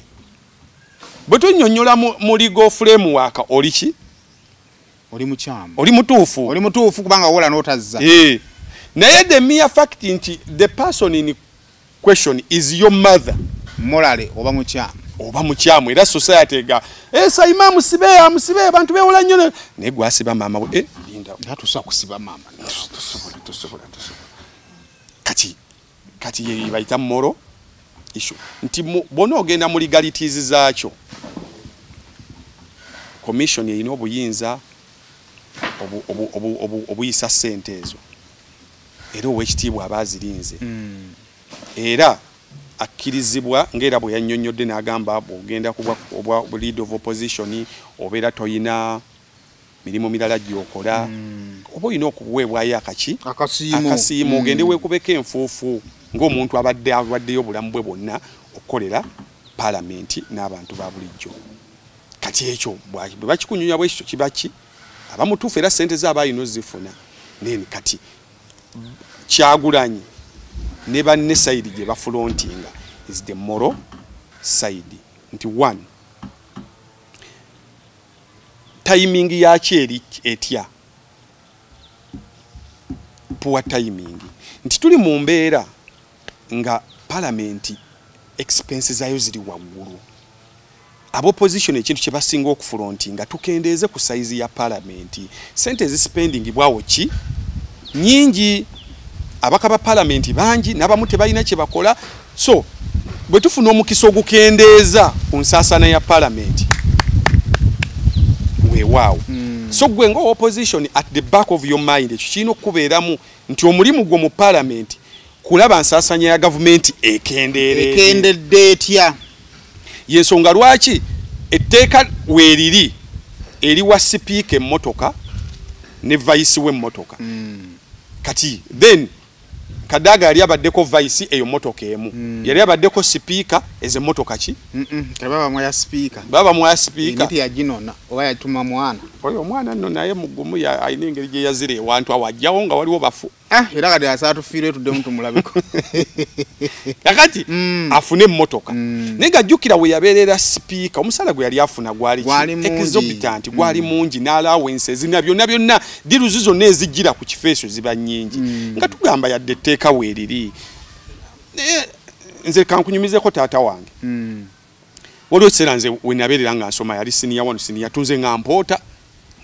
bwe tunnyonnyola mu legal framework oli ki oli mukyamu oli mutuufu kubanga wola n'otazza naye the mere fact nti the person in question is your mother morale oba mukyamu era society ega sayima amusibe abantu bewola nnyo naye gwasiba maama we linda natusa kusiba maama tosobola kati ye bayita moral issue nti bona ogenda mu legalities zaakyo commission erina obuyinza obuyisa ssente ezo era ow'ekitiibwa abazirinze era akkirizibwa ng'era bwe yannyonnyodde n'agamba bw'ogenda kuba leader of opposition obeera toyina mirimu mirala gy'okola oba olina okuweebwayo akasiimo ogende weekubeko enfuufu ng'omuntu awaddeyo obulamu bwe bwonna okukolera paalamenti n'abantu ba bulijjo. Kati ekyo bwe bakikunyunya bwekityo kiba ki abamutuufu era ssente zaaba alina ozifuna neni kati Kyagulanyi ne banne side gye bafulontinga is the moral side nti one timing yaki etya poor timing nti tuli mu mbeera nga parliament expenses zayo ziri waggulu opposition ekintu kye basinga okufulontinga tukendeeze ku size ya parliament sente spending bwawo ki nyingi abaka ba parliament bangi n'abamu tebalina kye bakola so bwe tufuna omukisa ogukendeeza ku nsaasana ya parliament weewaawo so gwe nga opposition at the back of your mind ekyo kirina okubeeramu nti omulimu gwo mu parliament kulaba nsaasanya ya gavumenti ekendedde etya yensonga lwaki etteeka weeriri eri wa sipiika emmotoka ne vice w'emmotoka kati then Kadaga yali abaddeko vice eyo motoka emu yali abaddeko speaker eze motoka ki baba mwa speaker nti yaginona oba yatuma mwana oyo mwana nno naye mugumu ya ayina engeri gye yazire ewantu awajjawo nga waliwo bafu era kati asatu fire tudde muntu mulabeko kakati afune motoka nega jukira we yaberera speaker omusala gwe yali afuna gwali exorbitant gwali mungi n'allowance zina byonna diruzi zonna ezijjira ku kifeeso ziba nyingi nga tugamba yadde etteeka weeriri nze kankunyumizeko taata wange waliwo ekiseera nze we nabeerera nga nsoma yali siniya wano siniya tunze nga mpoota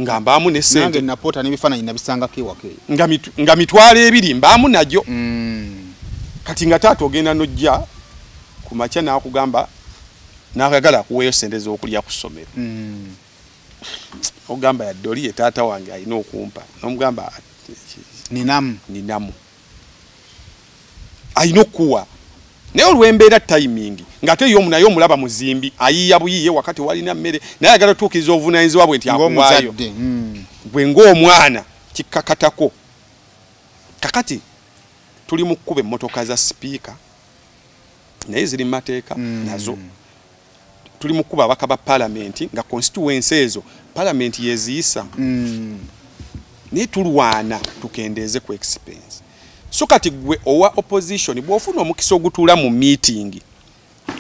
nga mbaamu ne ssente nange napoota n'ebifaananyi nabisangako ewaka nga mitwalo ebiri mbaamu nagyo kati nga taata ogenda nojja ku makya n'akugamba n'akagala akuweeyo ssente z'okulya ku ssomero ogamba yadde oli ye taata wange alina okumpa n'omugamba ninamu alina okuwa naye olw'embeera timing ng'ate naye omulaba muzimbi ayiya buyiye wakati walina mmere naye ayagala otuukiriza obuvunaanyizibwa bwe nti akuwaayo bwe ng'omwana kikkakatako kakati tuli mu kkuba emmotoka za sipiika naye ziri mu mateeka nazo tuli mu kkuba abaka ba paalamenti nga constituency ezo paalamenti yeziyisa naye tulwana tukendeeze ku expense so kati gwe owa opposition bw'ofuna omukisa ogutuula mu meeting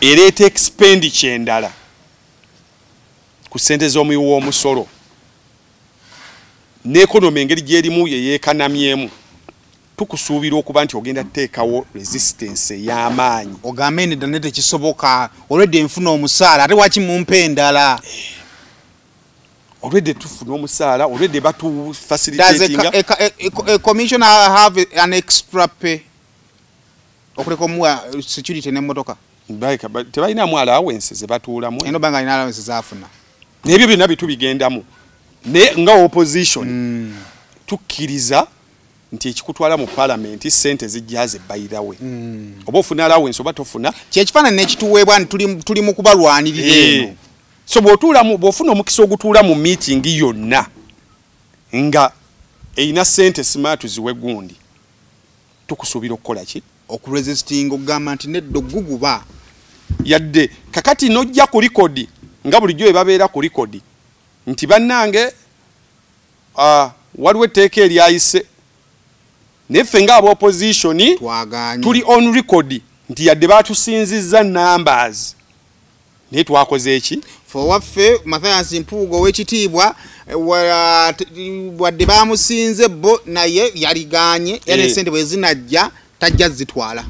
ereeta expenditure endala ku ssente z'omuwi w'omusolo n'ekonomi engeri gy'erimu yeyeekanamyemu tukusuubira okuba nti ogenda tuteekawo resistance ey'amaanyi ogambe nedda ne tekisoboka olwedde nfuna omusaala ate waki mumpa endala already tufuna omusaala already batu facilitating a commissioner have an extra pay okuleko muwa security ne motoka baika tebalina mu allowance ze batuulamu eno banga ina allowance zafuna nebyo byonna bitubigendamu ne nga opposition tukkiriza nti ekikutwala mu parliament sente zijjaze bayirawe oba ofuna allowance oba tofuna kyekifaananyi n'ekituweebwa tuli mu kubalwanirira eno so bw'ofuna omukisa ogutuula mu meeting yonna nga eyina sente smart ziwe gundi tukusuubira okukola ki okuresisting okugamba nti neddo guguba yadde kakati nojja ku record nga bulijjo ebabeera ku record nti bannange waliwo etteeka eryayise neffe ng'aba opposition tuli on record nti yadde batusinzizza numbers naye twakoze eki waffe Mathias Mpuuga ow'ekitiibwa wadde bamusinze bo naye yaliganye era esente bwe zinajja tajja zitwala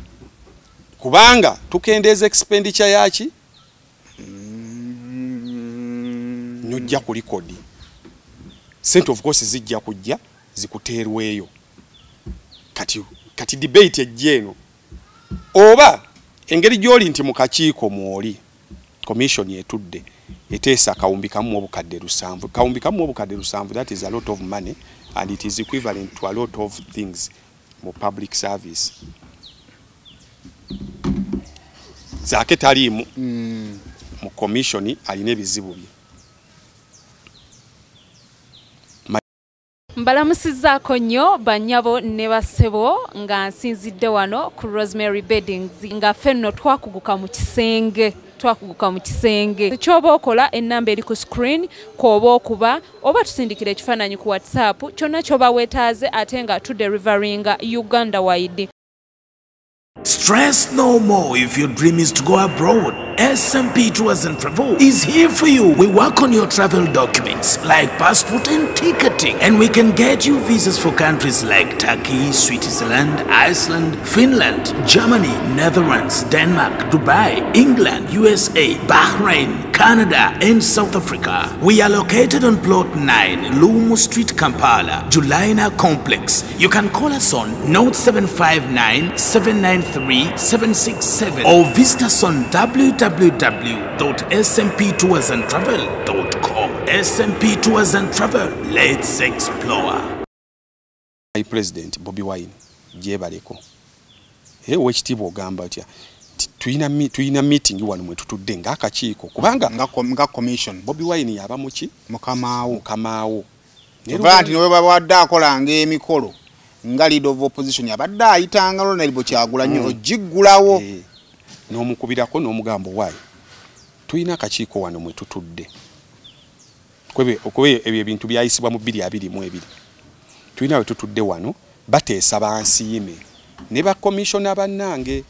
kubanga tukendeeza expenditure yaki nojja ku record sente of course zijja kujja zikuteerweyo kati debate ejjeeno oba engeri gy'oli nti mu kakiiko mwoli commission etudde eteesa kawumbi kamu obukadde 7 kawumbi kamu obukadde 7 that is a lot of money and it is equivalent to a lot of things mu public service. Zake talimu mu commission alina ebizibu bye. Mbalamusizzaako nnyo bannyabo ne bassebo nga nsinzidde wano ku Rosemary Beddings nga ffenno twakuguka mu kisenge. Kyoba okola ennamba eri ku screen kwoba okuba oba tusindikira ekifaananyi ku WhatsApp kyonna kyoba weetaaze ate nga tuderivaringa Uganda wide. Stress no more if your dream is to go abroad. SMP Tours and Travel is here for you. We work on your travel documents like passport and ticketing, and we can get you visas for countries like Turkey, Switzerland, Iceland, Finland, Germany, Netherlands, Denmark, Dubai, England, USA, Bahrain, Canada, and South Africa. We are located on plot 9, Lumu Street, Kampala, Julina Complex. You can call us on 0759 793 767 or visit us on www.smptoursandtravel.com. SMP Tours and Travel, let's explore. President Bobi Wine jebaleko. Wekitiibwa ogamba otya tuyina meeting wano mwe tutudde ng'akakiiko kubanga nga commission. Bobi Wine yaba muki mukamaawo nti ne babadde akolanga emikolo nga leader of opposition yabadde ayitanga Ronald Kyagulanyi ogiggulawo n'omukubirako n'omugambo waayo tuyina akakiiko wano mwe tutudde kwebe ebyo ebintu byayisibwa mu 2022 tuyina we tutudde wano bateesa bansiime ne ba commissioner bannange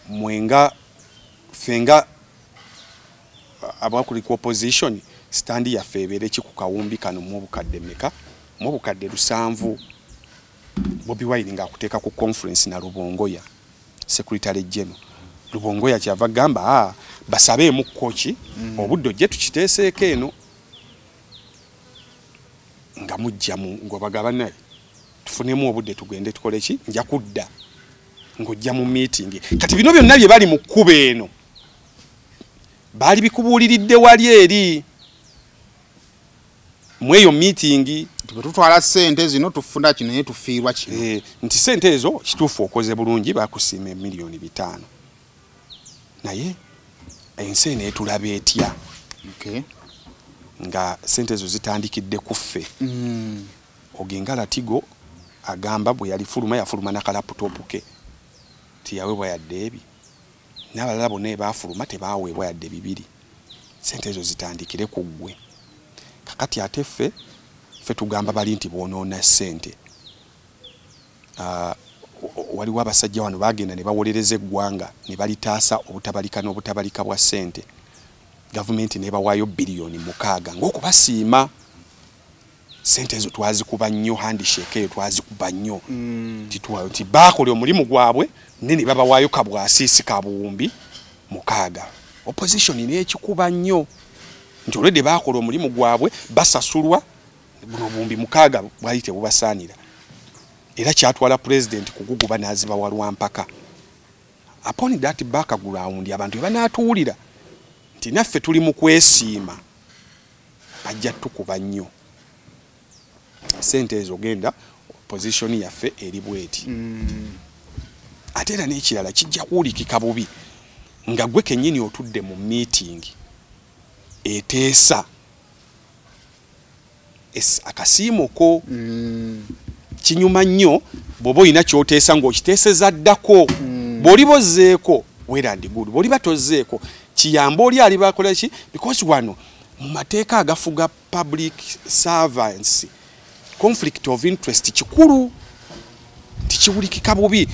mwenga fenga abakuli ku opposition standi ya febere kikukawumbi kano mu bukadde meka mu bukadde 7 Bobi Wine nga akuteeka ku conference na Rubongoya Secretary General Rubongoya kyava gamba basabe mu kochi obuddo je tukiteeseeko eno nga mujjamu ngo bagabana tufunemu obudde tugende tukole ki nja kudda ngojja mu meeting kati bino byonna bye bali mu kkube eno bali bikubuuliridde wali eri mweyo meeting tutwala sente zino tufunda kino ne tufiirwa kino nti sente ezo kituufu okoze bulungi bakusiima milioni 5 naye ensi eno etulaba etya nga sente ezo zitandikidde kuffe ogenga Latigo agamba bwe yalifuluma yafuluma na kalaputopu ke tiyaweebwa yadde ebi n'abalala bonna ebaafuluma tebaaweebwa yadde 2 sente ezo zitandikire ku ggwe kakati ate ffe tugamba bali nti boonoona sente waliwo abasajja wano bagenda ne bawolereza eggwanga ne balitaasa obutabalika n'obutabalika bwa sente gavumenti ne bawaayo bilioni 6 ng'okubasiima sente ezo twazikuba nnyo handshake eyo twazikuba nnyo ti baakola omulimu gwabwe ne babawaayo kabwasiisi kabuwumbi 6 opposition n'ekikuba nnyo nti olwedde baakola omulimu gwabwe basasulwa buno bumbi 6 bwali tebubasaanira era kyatwala president kuguguba n'aziba walwa mpaka upon that background abantu banaatuwulira nti naffe tuli mu kwesiima bajja tukuba nnyo sente ezo genda position yaffe eri bweti ate era n'ekirala kijja kuwulikika bubi nga gwe kennyini otudde mu meeting eteesa akasiimoko kinyuma nnyo bw'oba olina ky'oteesa ng'okiteeseza ddako bw'olibozeeko weerandi good bw'oliba tozzeeko kiyamba oli ali bakola ki because wano mu mateeka agafuga public servants conflict of interest kikulu tikiwulikika bubi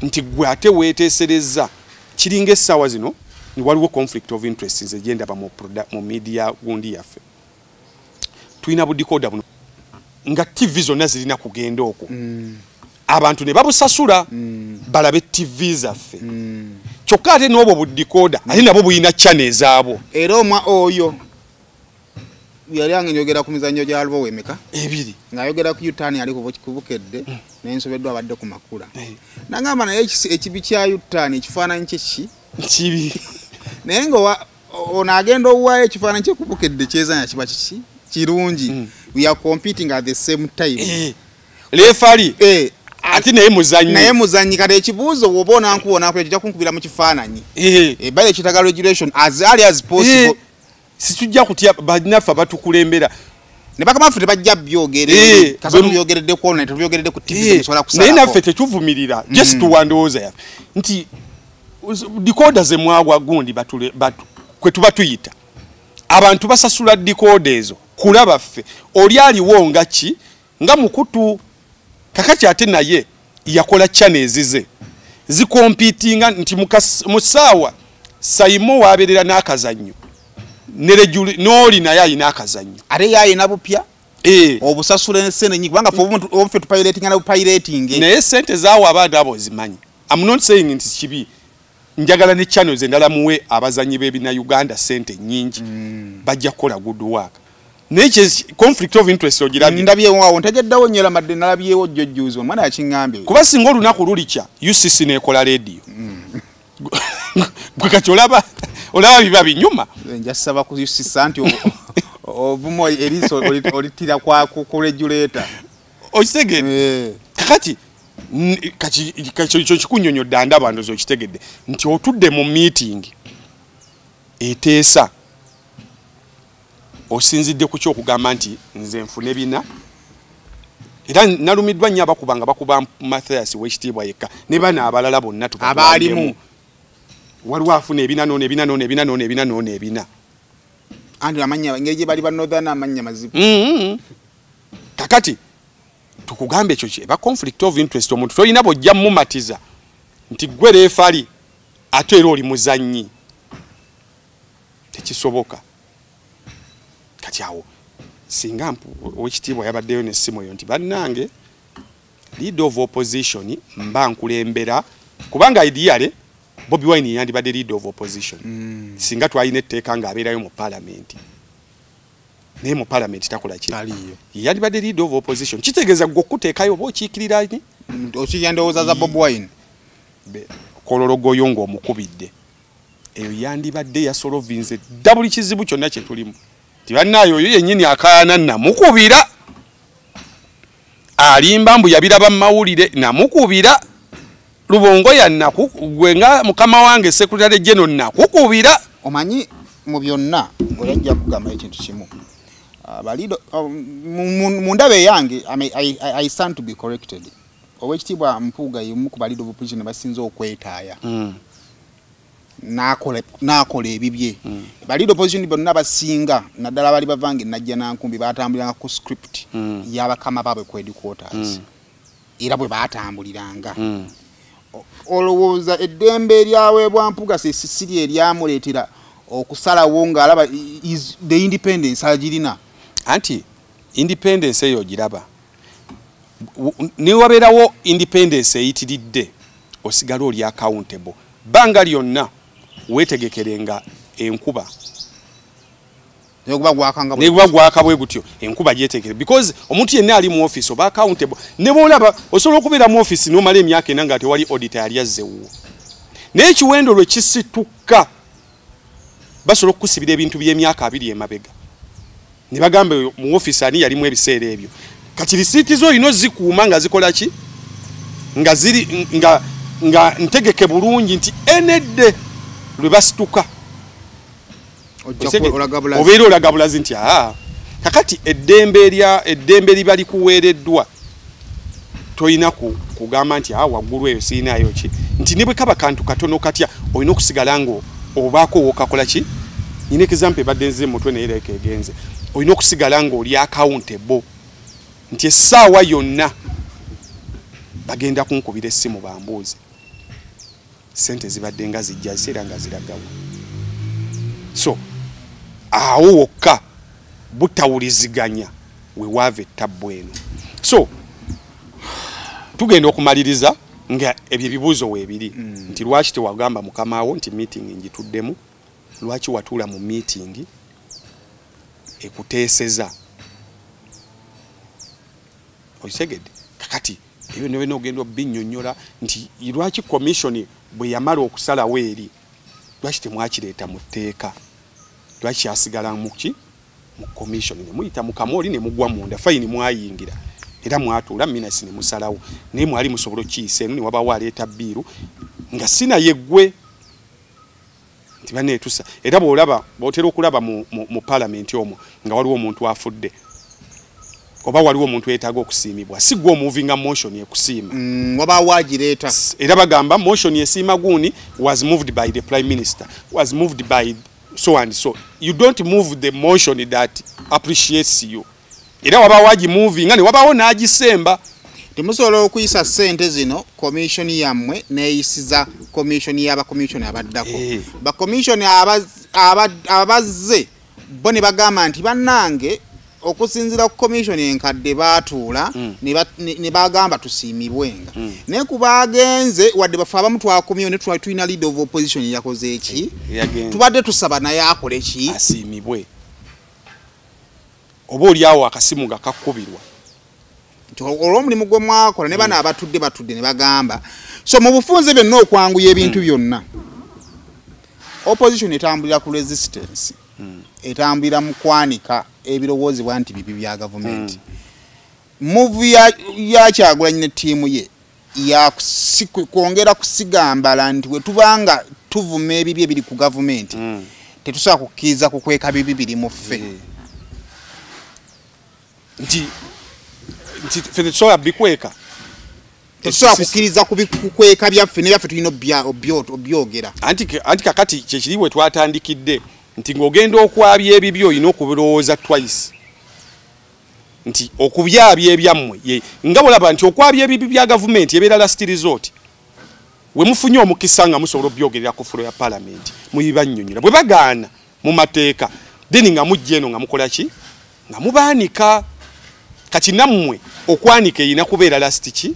nti gwe ate weeteesereza kiringa essaawa zino ni waliwo conflict of interest nze gyendaba mu media gundi yaffe tulina budikoda buno nga TV zonna zirina kugenda okwo abantu ne babusasula balabe TV zaffe kyokka ate n'obwo budikoda ate nabo buyina channel zaabo era omwa oyo yali angenyogera ku mizannyo gya Albo wemeka 2 ng'ayogera ku Yutani ali kubukedde n'ensobeddwa abadde ku makula nangamba naye ekibi kya Yutani ekifaananyi kye kibi naye nga ono agenda owaayo ekifaananyi kye kubukedde kyezanya kiba kirungi we are competing at the same time. Referee ati naye muzanyi kati ekibuuzo wobona nkuwona kujja kunkubira mu kifaananyi bale kitaga regulation as early as possible. Situjja kutya banafa batukulembera ne bakamafu tebajja byogere kasatu byogeredde ku online tebyogeredde ku TV musobola kusala naye naffe tetuvumirira just tuwandowooza yafe nti decoder ze mwagwa gundi kwe tuba tuyita abantu basasula decoder ezo kulaba ffe oli aliwo nga ki nga mukutu kakati ate naye yakola channels ze zikompitinga nti musaawa Saimo waberera n'akazannyo noli naye alina akazannyo ate yayina bupya obusasula ensene nyingi kubanga ffe tupiloting na bupiloting naye sente zaawo abaana abo zimanyi. I'm not saying nti kibi njagala ne channels endala muwe abazanyi b'ebina Uganda sente nyingi bajja kukola good work. Naye conflict of interest ogirabye ndabyewo ntegeddawo nyera madde nalabyewo jjojjuzo omwana yakingambe kuba singa olunaku lulikya UCC nekola radio gwe kati olaba biba binyuma njasaba ku UCC anti obumo eriso olitira ku regulator okitegedde kakati kati kikunyonyodde andaba ndozo okitegedde nti otudde mu meeting eteesa osinzidde ku kyokugamba nti nze nfune bina era nalumiddwa nnyo bakuba Mathias w'ekitiibwa yekka ne bana abalala bonna abalimu waliwo afuna ebina andi amanya ngeri gye bali ba Northern amanya mazibu kakati tukugambe ekyo kyeba conflict of interest omuntu tolina bojja mumatiza nti gwe refali ate era oli muzannyi tekisoboka kati awo singa w'ekitiibwa yabaddeyo n'essimu eyo nti bannange leader of opposition mba nkulembera kubanga ideale Bobi Wine yandibadde leader of opposition singa twalina etteeka ng'abeerayo mu parliament naye mu parliament takola ki yandibadde leader of opposition kitegeeza gwe okuteekayo oba okiikirira ni okiyandowooza za Bobi Wine kolologoyo ng'omukubidde eyo yandibadde yasolovinze ddabuli kizibu kyonna kye tulimu tibannaayo oyo yennyini akaana namukubira alimba mbu yabiraba mu mawulire namukubira Lubongo ya gwenga mukama wange Secretary General nakukubira omanyi mu byonna olajja kugamba ekintu kimu balido mundabe yange I stand to be corrected owekitibwa Mpuuga yimu ku balido opposition basinze okwetaaya nakola ebibye balido opposition bonna basinga naddala bali bavange najja nankumbi batambuliranga ku script y'abakama baabwe ku headquarters era bwe batambuliranga olowooza eddembe eryaweebwa Mpuuga sisiri eryamuleetera okusalawo ng'alaba the independence agirina anti independence eyo giraba niwabeerawo independence eyitiridde osigala oli accountable banga lyonna weetegekerenga enkuba neguba gwaka bwe gutyo enkuba gyetegere because omuntu yenna ali mu office oba accountable ne boolaba osobola okubeera mu office n'omala emyaka ena nga tewali auditor yali azzewo naye ekiwendo lwe kisituka basobola okukusibira ebintu by'emyaka 2 emabega ne bagamba mu office ani yalimu ebiseera ebyo kati risiiti zo olina zikuuma nga zikola ki nga ziri nga ntegeke bulungi nti enedde lwe basituka obeera olagabulazi nti kakati eddembe liba likuweereddwa toyina kugamba nti waggulu eyo siinayo ki nti ne bwe kaba kantu katono katya olina okusigala nga obaako wookakola ki nyina example ebadde nze mutwe naye leeka egenze olina okusigala nga oli accountable nti essaawa yonna bagenda kunkubira essimu bambuuze sente zibadde nga zijja ziseera nga ziragawo so awo wokka butawuliziganya wewaava ettabbu eno so tugenda okumaliriza nga ebyo ebibuuzo weebiri nti lwaki tewagamba mukamaawo nti meeting ngituddemu lwaki watuula mu meeting ekuteeseza okitegedde kakati ebyo nebena ogenda obinnyonnyola nti lwaki commission bwe yamala okusalawo eri lwaki temwakireeta mu tteeka lwaki kyasigala muki mu commission ne muyita mu kamoli ne mugwa munda fine mwayingira era mwatuula minasi ne musalawo naye mwali musobolo kiyise ne wabawo aleeta biiru nga sina yeggwe nti baneetusa era bw'otera okulaba mu parliament omwo nga waliwo omuntu afudde oba waliwo omuntu yeetaaga okusiimibwa si gwe omuvinga motion ekusiima wabawo agireeta era bagamba motion esiima guuni was moved by the prime minister was moved by so and so you don't move the motion that appreciates you era wabawo agimuvinga ne wabawo n'agisemba temusobola okuyisa ssente zino commission yammwe neeyisiza commission y'abakomishoni abaddako bakomishoni abazze bo ne bagamba nti bannange okusinzira ku commission enkadde baatuula ne bagamba tusiimibwenga naye kubagenze wadde bafe abamu twakomyewo ne tulina leader of opposition yakoze eki tubadde tusaba naye akole ki asiimibwe oba oliawo akasimu nga kakkubirwa olw'omulimu gwe mwakola ne bana abatudde ne bagamba so mu bufunze byonna okwanguya ebintu byonna opposition etambulira ku resistance etambulira mu kwanika ebirowoozebwa nti bibi bya gavumenti move ya Kyagulanyi ne ttiimu ye kwongera kusigambala nti bwe tubanga tuvuma ebibi ebiri ku gavumenti tetusobola kukkiriza kukweka bibi biri mu ffe nti ffe tetusobola bikweka tetusobola kukkiriza kukweka byaffe nebyaffe tulina obyogera anti kakati kyekiri bwe twatandikidde nti ng'ogenda okwabya ebibyo olina okubirowooza twice nti okubyabya ebyammwe nga bwolaba nti okwabya ebibi bya gavumenti ebeera last resort we mufunye omukisa nga musobola obyogerera ku fulo ya parliament muyibannyonnyola bwe bagaana mu mateeka then nga mujja eno nga mukola ki nga mubaanika kati nammwe okwanika erina kubeera last ki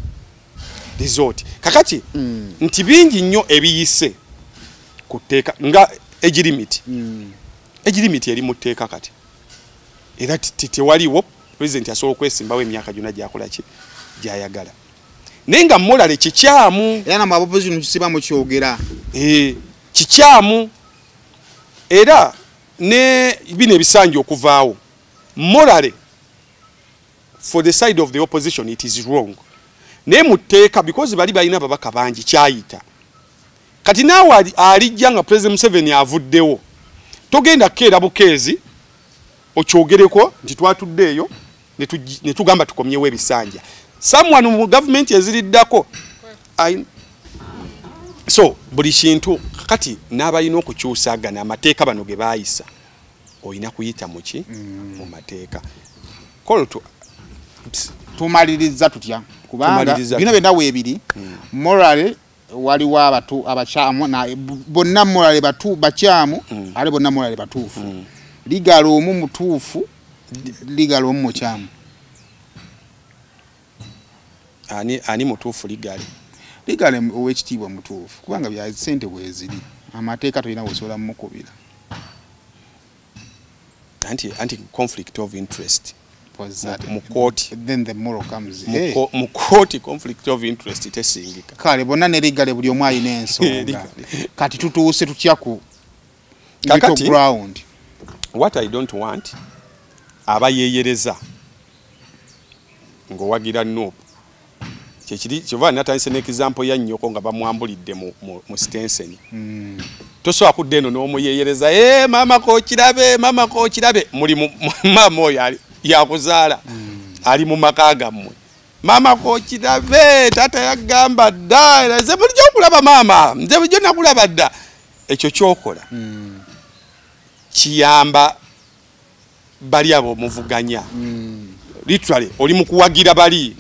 resort kakati nti bingi nnyo ebiyise ku tteeka nga egirimiti eri mu tteeka kati era tewaliwo president asobola okwesimbawo emyaka gyonna gyakola ki gyayagala naye nga morale kikyamu era namwe opposition tusiba mu kyogera kikyamu era ne bino ebisanja okuvaawo morale for the side of the opposition it is wrong naye mu tteeka because bali balina babaka bangi kyayita kati naawe alijja nga President Museveni avuddewo togenda kukeera bukeezi okyogereko nti twatuddeeyo ne tugamba tukomyewo ebisanja someone mu government eziriddako so buli kintu kati n'abalina okukyusaagana amateeka bano ge baayisa olina kuyita muki mu mateeka koloto tumaliriza tutya kubanga bino byonna weebiri morale waliwo abakyamu bonna morale bakyamu ale bonna morale batuufu ligala omu mutuufu ligala omu mukyamu ani mutuufu ligale ow'ekitiibwa mutuufu kubanga bya ssente bweziri amateeka tolina bwesobola mukubira anti conflict of interest mu court then the moral comes mu court conflict of interest tesingika kale bonna ne ligale buli omu alina ensonga kati tutuuse tutya ku ground what I don't want abayeyereza ng'owagira Nuupu kyekiri kyova natandise n'example ya nnyoko nga bamwambulidde mu Stenseni tosobola kudda eno n'omuyeyereza mama kookirabe muli maama oyo yakuzaala ali mu maka gammwe mama kookirabe taata yagamba dda nze bulijjo okulaba maama nze bulijjo nakulaba dda ekyo kyokola kiyamba bali abo muvuganya literally oli mukuwagira bali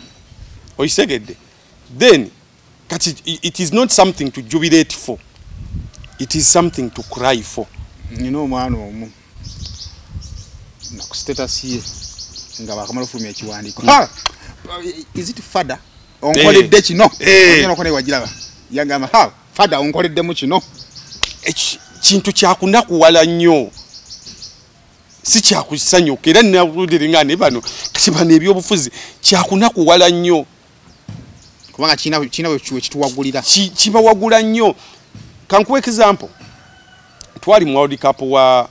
oyisegedde then kati it is not something to jubilate for, it is something to cry for. omwana omu na ku status ye nga bakamala fulumya ekiwandiiko is it fada onkoledde kino okone wagiraba yagamba fada onkoleddemu kino kintu kyakunakuwala nnyo si kyakusanyuka era nawulira ne bano kati bano ebyobufuzi kyakunakuwala nnyo kubanga kina we kituwagulira kibawagula nnyo kankuwa example twali mu World Cup wa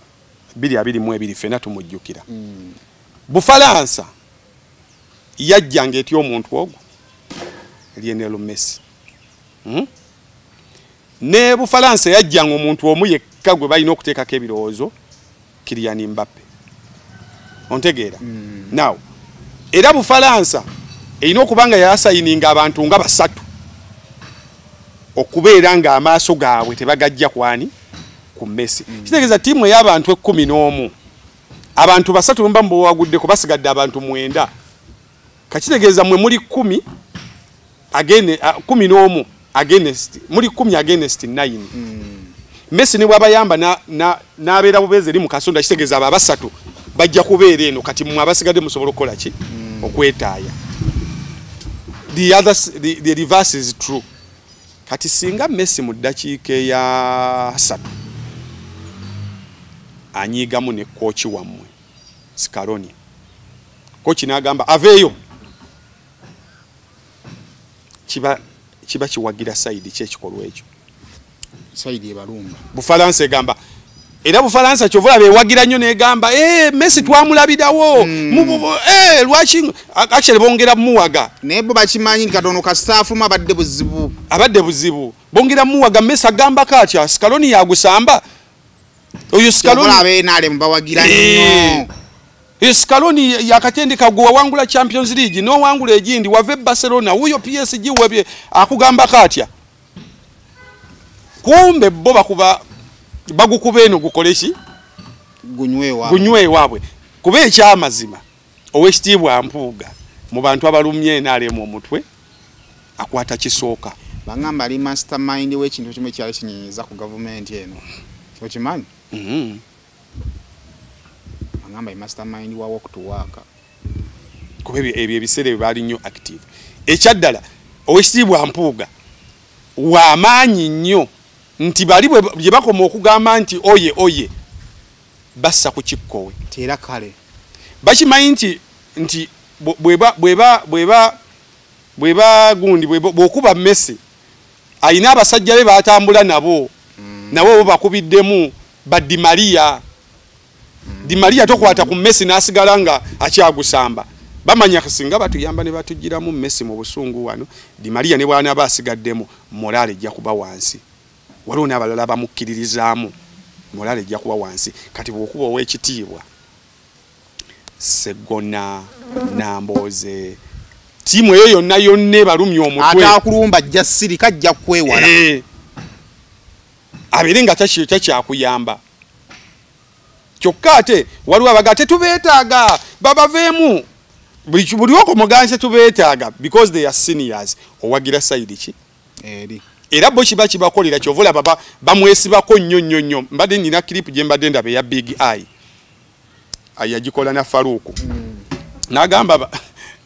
2022 fena tumujjukira Bufalansa yajjanga eti omuntu ogwo Lionel Messi ne Bufalansa yajjanga omuntu omu yekka gwe balina okuteekako ebirowoozo Kylian Mbappe ontegeera now era Bufalansa erina okubanga yasayininga abantu nga basatu okubeera nga amaaso gaabwe tebagajja kwani ku Messi kitegeeza tiimu ey'abantu 11 abantu basatu mba mbawagudde basigadde abantu 9 kakitegeeza mwe muri 10 again 11 against muri 10 against 9 Messi ne bwabayamba n'abeera bubeeze eri mu kasonda kitegeeza aba basatu bajja kubeera eno kati mwe abasigadde musobola okukola ki okwetaaya the reverse is true kati singa Messi mu ddakiika ya 3 anyigamu ne kochi wammwe Scaloni kochi n'agamba aveeyo kiba kiwagira side kyekikolwa ekyo side ebalumba Bufalansa egamba era Bufalansa kyovola bewagira nnyo negamba Messi twamulabirawo lwaki actually bongera muwaga nebo bakimanyi katono ka staff mu abadde buzibu bongera muwaga Messi agamba katya Scaloni yagusamba oyo Scaloni abe nale mbawagira nnyo Scaloni yakatendeka gwa wangula Champions League no wangula egindi wave Barcelona huyo PSG webye akugamba katya kumbe bo bakuba bagukubeno gukoleshi gunywe wabwe kube ekyamazima owekitibwa Mpuuga mu bantu abalumye nale mu mutwe akwata kisooka bangamba ali mastermind w'ekintu kimwe kyali kinyiza ku government eno okimanyi bangamba mastermind wa walk to work kube ebyo ebiseere bali nnyo active ekyaddala owekitibwa Mpuuga w'amaanyi nnyo nti bali bye bakoma okugamba nti oye bassa ku kikkowe tera kale bakimanyi nti bweba gundi bwokuba Messi ayina abasajja be batambula nabo bo bakubiddemu ba Di Maria tokwata ku Messi nasigala nga akyagusamba bamanya kusinga batuyamba ne batujiramu Messi mu busungu wano Di Maria ne bwana basigaddemu morale ejja kuba wansi waliwo n'abalala bamukkiririzaamu morale ejja kuba wansi kati bwokuba ow'ekitiibwa Segona Namboze tiimu eyo yonna balumya omutwe atakulumba ajja sirika ajja kwewala abeere nga takyakuyamba kyokka ate waliwo abagate tubeetaaga babaveemu buli okomuganse tubeetaaga because they are seniors owagira side ki eri era bo kiba kibakolera kyovola baba bamwesibako nnyo mbadde nina clip gye mbadde ndaba ya Big Eye ayagikola na Faruku n'agamba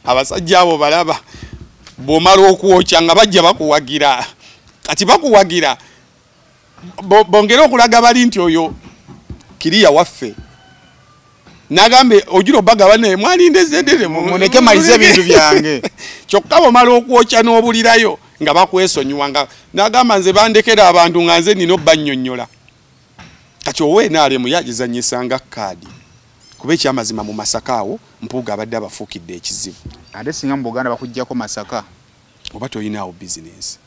abasajja abo balaba bw'omala okwokya nga bajja bakuwagira kati bakuwagira bongera okulaga bali nti oyo kiriya waffe n'agambe ojiro bagaba naye mwalindezedere muneke malize ebintu byange kyokka bw'omala okwokya n'obulirayo nga bakwesonyiwanga n'agamba nze bandekera abantu nga nze nina obbannyonnyola kati owe naalemu yagizanyisanga kaadi kuba ekyamazima mu Masaka awo Mpuuga abadde abafuukidde ekizibu ate singa mu Buganda bakujjako Masaka oba toyinaawo business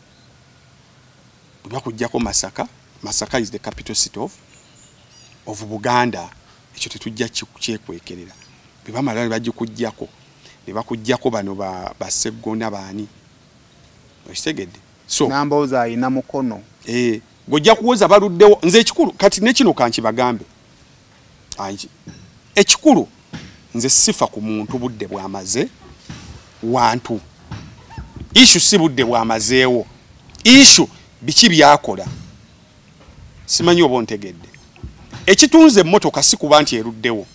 bakujjako Masaka is the capital city of Buganda ekyo tetujja kyekwekerera bebamala ne bagikujjako ne bakujjako bano ba Segona baani okitegedde so Namboza ayina mukono gojja kuwoza baluddewo nze ekikulu kati nekino kankibagambe ekikulu nze sifa ku muntu budde bwamaze wantu issue si budde bwamazeewo issue biki byakola simanyi oba ontegedde ekitunze emmotoka si kuba nti eruddewo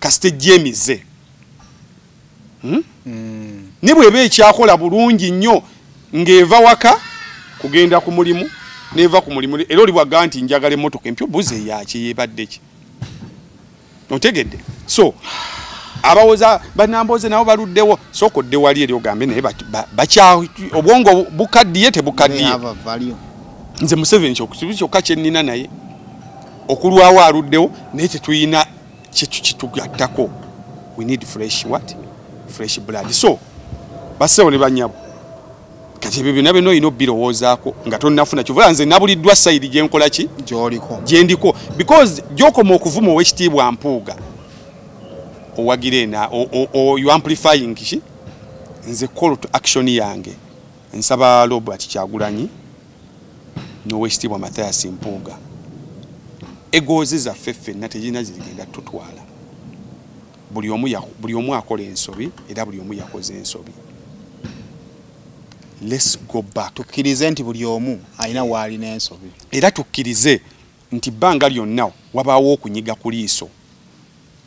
kasite jemize ne bweba ekyakola bulungi nnyo ng'eva waka kugenda ku mulimu neva ku mulimu era oli bwaga nti njagala emmotoka empya buze yaki yebadde ki otegedde so abawoza banamboze nabo baluddewo sokodde wali eri ogambe naye bakya obwongo bukaddiye tebukaddiye nze Museveni kyokka kye nnina naye okulwawo aluddewo naye tetulina kitugattako. We need fresh blood. So basewo ne banyabo kati ebyo byonna byonna olina obbirowoozaako nga tonnafuna kivula nze nabuliddwa sayidi gye nkola ki gye ndiko because gy'okoma okuvuma ow'ekitiibwa Mpuuga owagire na you amplifying ki nze call to action yange nsaba Robert Kyagulanyi n'ow'ekitiibwa Mathias Mpuuga egoozi zaffe ffenna tegirina zirigenda tutwala. Buli omu akola ensobi era buli omu yakoze ensobi. Let's go back. Tukkirize nti buli omu alina waali n'ensobi. Era tukkirize nti bbanga lyonna wabaawo okunyiga ku liiso.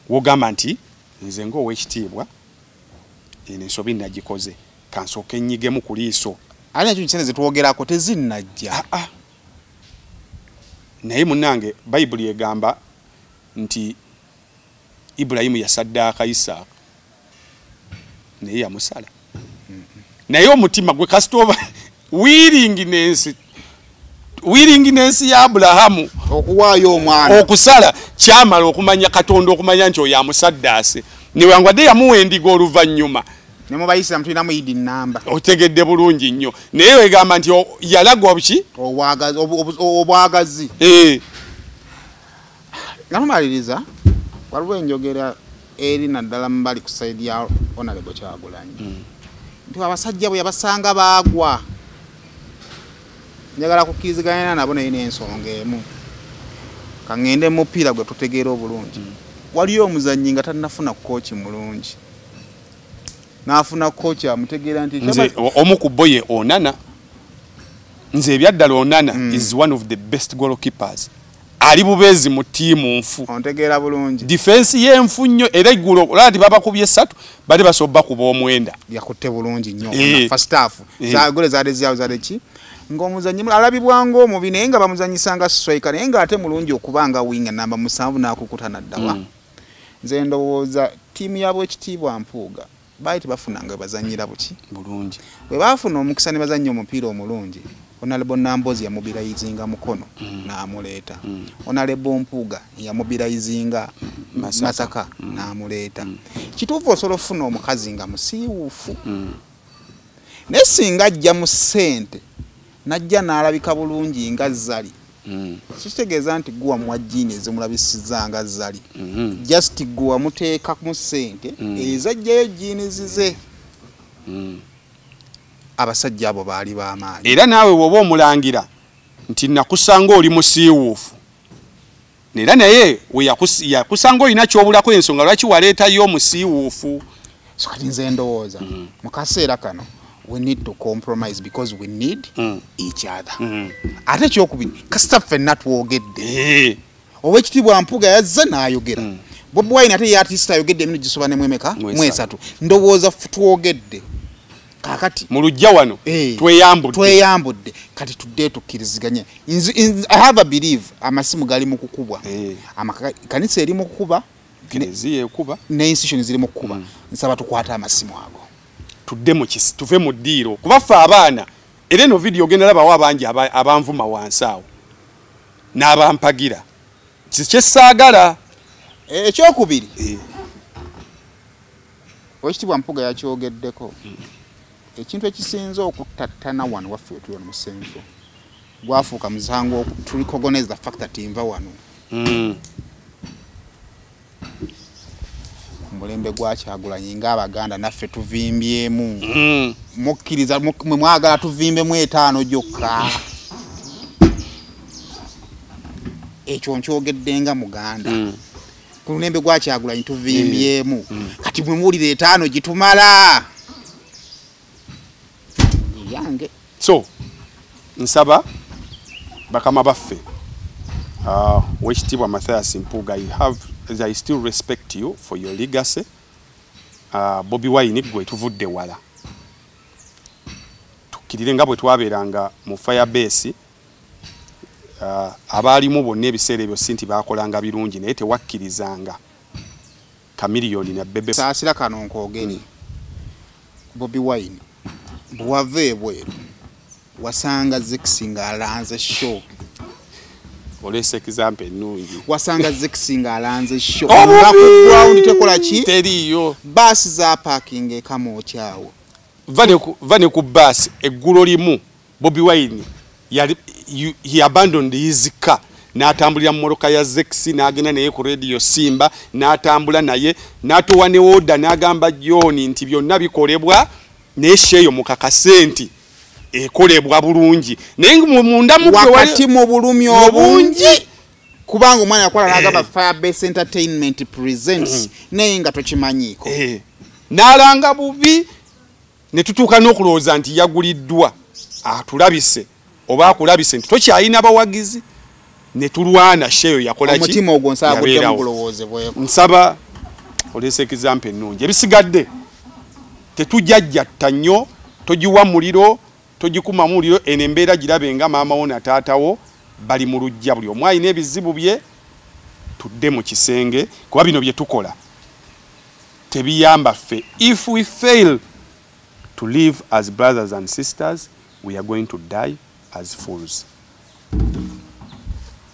Wogamba nti nze ng'ow'ekitiibwa eno ensobi nagikoze kansooke nnyigemu ku liiso. Ali nakyo kisene ze twogerako tezinnajja. Naye munnange Bayibuli egamba nti Ibrahimu yasaddaaka Isaaka naye yamusala. Naye omutima gwe kasitoba wiiringi n'ensi ya Abulahamu okuwaayo omwana okusala kyamala okumanya Katonda okumanya nti oyo amusaddaase newangadde yamuwa endiga oluvannyuma. Ne mu Bayisiraamu tulinamu Idi nnamba. Otegedde bulungi nnyo naye wegamba nti yalagwa buki obwagazi. Namumaliriza waliwo enjogera eri naddala mbali ku sayidi ya Honorable Kyagulanyi nti abasajja bwe yabasanga baagwa njagala kukkiriziganya nabo naye n'ensonga emu kaŋŋende mu mupiira gwe tutegeera obulungi. Waliyo omuzannyi nga tannafuna kooki mulungi n'afuna kooki amutegeera nti nze omu ku bo ye Onana. Nze ebyaddala Onana is one of the best goalkeepers. Ali bubeezi mu tiimu nfu. Ontegeera bulungi. Defense y'enfu nnyo era iggulo olati babakubye 3 bali basobba kuba omwenda. Yakutte bulungi nnyo. First half. Gole zaade zyawo zaade ki? Ng'omuzannyi alabibwa ng'omubi naye nga bamuzannyisanga striker naye ng'ate mulungi okubanga winga namba 7 n'akukuta naddawa. Nze ndowooza ttiimu yabwe ekitiibwa Mpuuga baali tebafunanga bazannyira buki bulungi. Bwe baafuna omukisa ne bazannya omupiira omulungi Honorable Nambozi yamubirayizinga mukono n'amuleeta. Honorable Mpuuga yamubirayizinga Masaka n'amuleeta. Kituufu osobola ofuna omukazi nga musiiwuufu naye singa ajja mu ssente najja n'alabika bulungi nga Zali kitegeeza nti gwe wamuwajjiini ezimulabisizza nga Zali just gwe wamuteeka mu ssente ezajjayo jiini zize. Abasajja abo baali b'amaanyi. Era naawe woba omulangira nti nakusanga oli musiiwuufu era naye yakusanga olina kyobulako ensonga lwaki waleetayo omusiiwuufu. So kati nze ndowooza mu kaseera kano we need to compromise because we need each other. Ate kyokubiri kasita ffenna twogedde Ow'ekitiibwa Mpuuga yazza n'ayogera. Bobi Wine ate y'artist ayogedde eminu gisoba ne mwemeka mwesatu. Ndowooza twogedde kakati mu lujja wano tweyambudde kati tudde tukkiriziganye. I have a belief amasimu gali mu kukubwa kanisa eri mu kukuba ne institution ziri mu kukuba. Nsaba tukwata amasimu ago tudde mu kisi tuve mu ddiiro kuba ffe abaana era eno video genda labawo abangi abanvuma wansi awo n'abampagira kyessaagala. Ekyokubiri Owekitiibwa Mpuuga yakyogeddeko ekintu ekisinze okutattana wano waffe tuli wano mu Central gwafuuka musango to recognize the fact that nva wano mulembe gwa Kyagulanyi ng'Abaganda naffe tuvimbyemu mukkiriza mwagala tuvimbemu 5 gyokka. Ekyo nkyogedde nga Muganda ku mulembe gwa Kyagulanyi tuvimbyemu kati bwe muwulire 5 gitumala yange. So nsaba bakama baffe Owekitiibwa Mathias Mpuuga I still respect you for your legacy. Bobi Wine gwe tuvudde wala tukkirire nga bwe twabeeranga mu Firebase abaalimu bonna ebiseera ebyo si nti baakolanga birungi naye tewakkirizanga Kamiliyoni na Bebe saasira kano nkoogere Bobi Wine bwava ebweru wasanga Zexi ng'alanze show olese example ennungi wasanga zekisinga alanze show nga ku ground tekola ki teriyo bus za parking ekamo kyawo vane ku bus eggulo limu Bobi Wine he abandoned his car n'atambulira mu moroka ya Zexi n'agenda naye ku radio Simba n'atambula naye n'atowa ne order n'agamba John nti byonna bikolebwa n'esheyo mu kakasenti ekolebwa bulungi naye munda mu wakati mu bulumi obungi kubanga omwana yakola n'agamba Firebase Entertainment presents naye nga tokimanyiiko n'alanga bubi ne tutuuka n'okulowooza nti yaguliddwa atulabise oba akulabise nti tokyalina bawagizi ne tulwana sheyo yakola ki omutima ogwo nsaba gudde mu bulowooze bweko nsaba olese example ennungi ebisigadde tetujjajjatta nnyo togiwa muliro togikuma muliro eno embeera girabe nga maama wo na taatawo bali mu lujja buli omu alina ebizibu bye tudde mu kisenge kuba bino bye tukola tebiyamba ffe if we fail to live as brothers and sisters we are going to die as fools.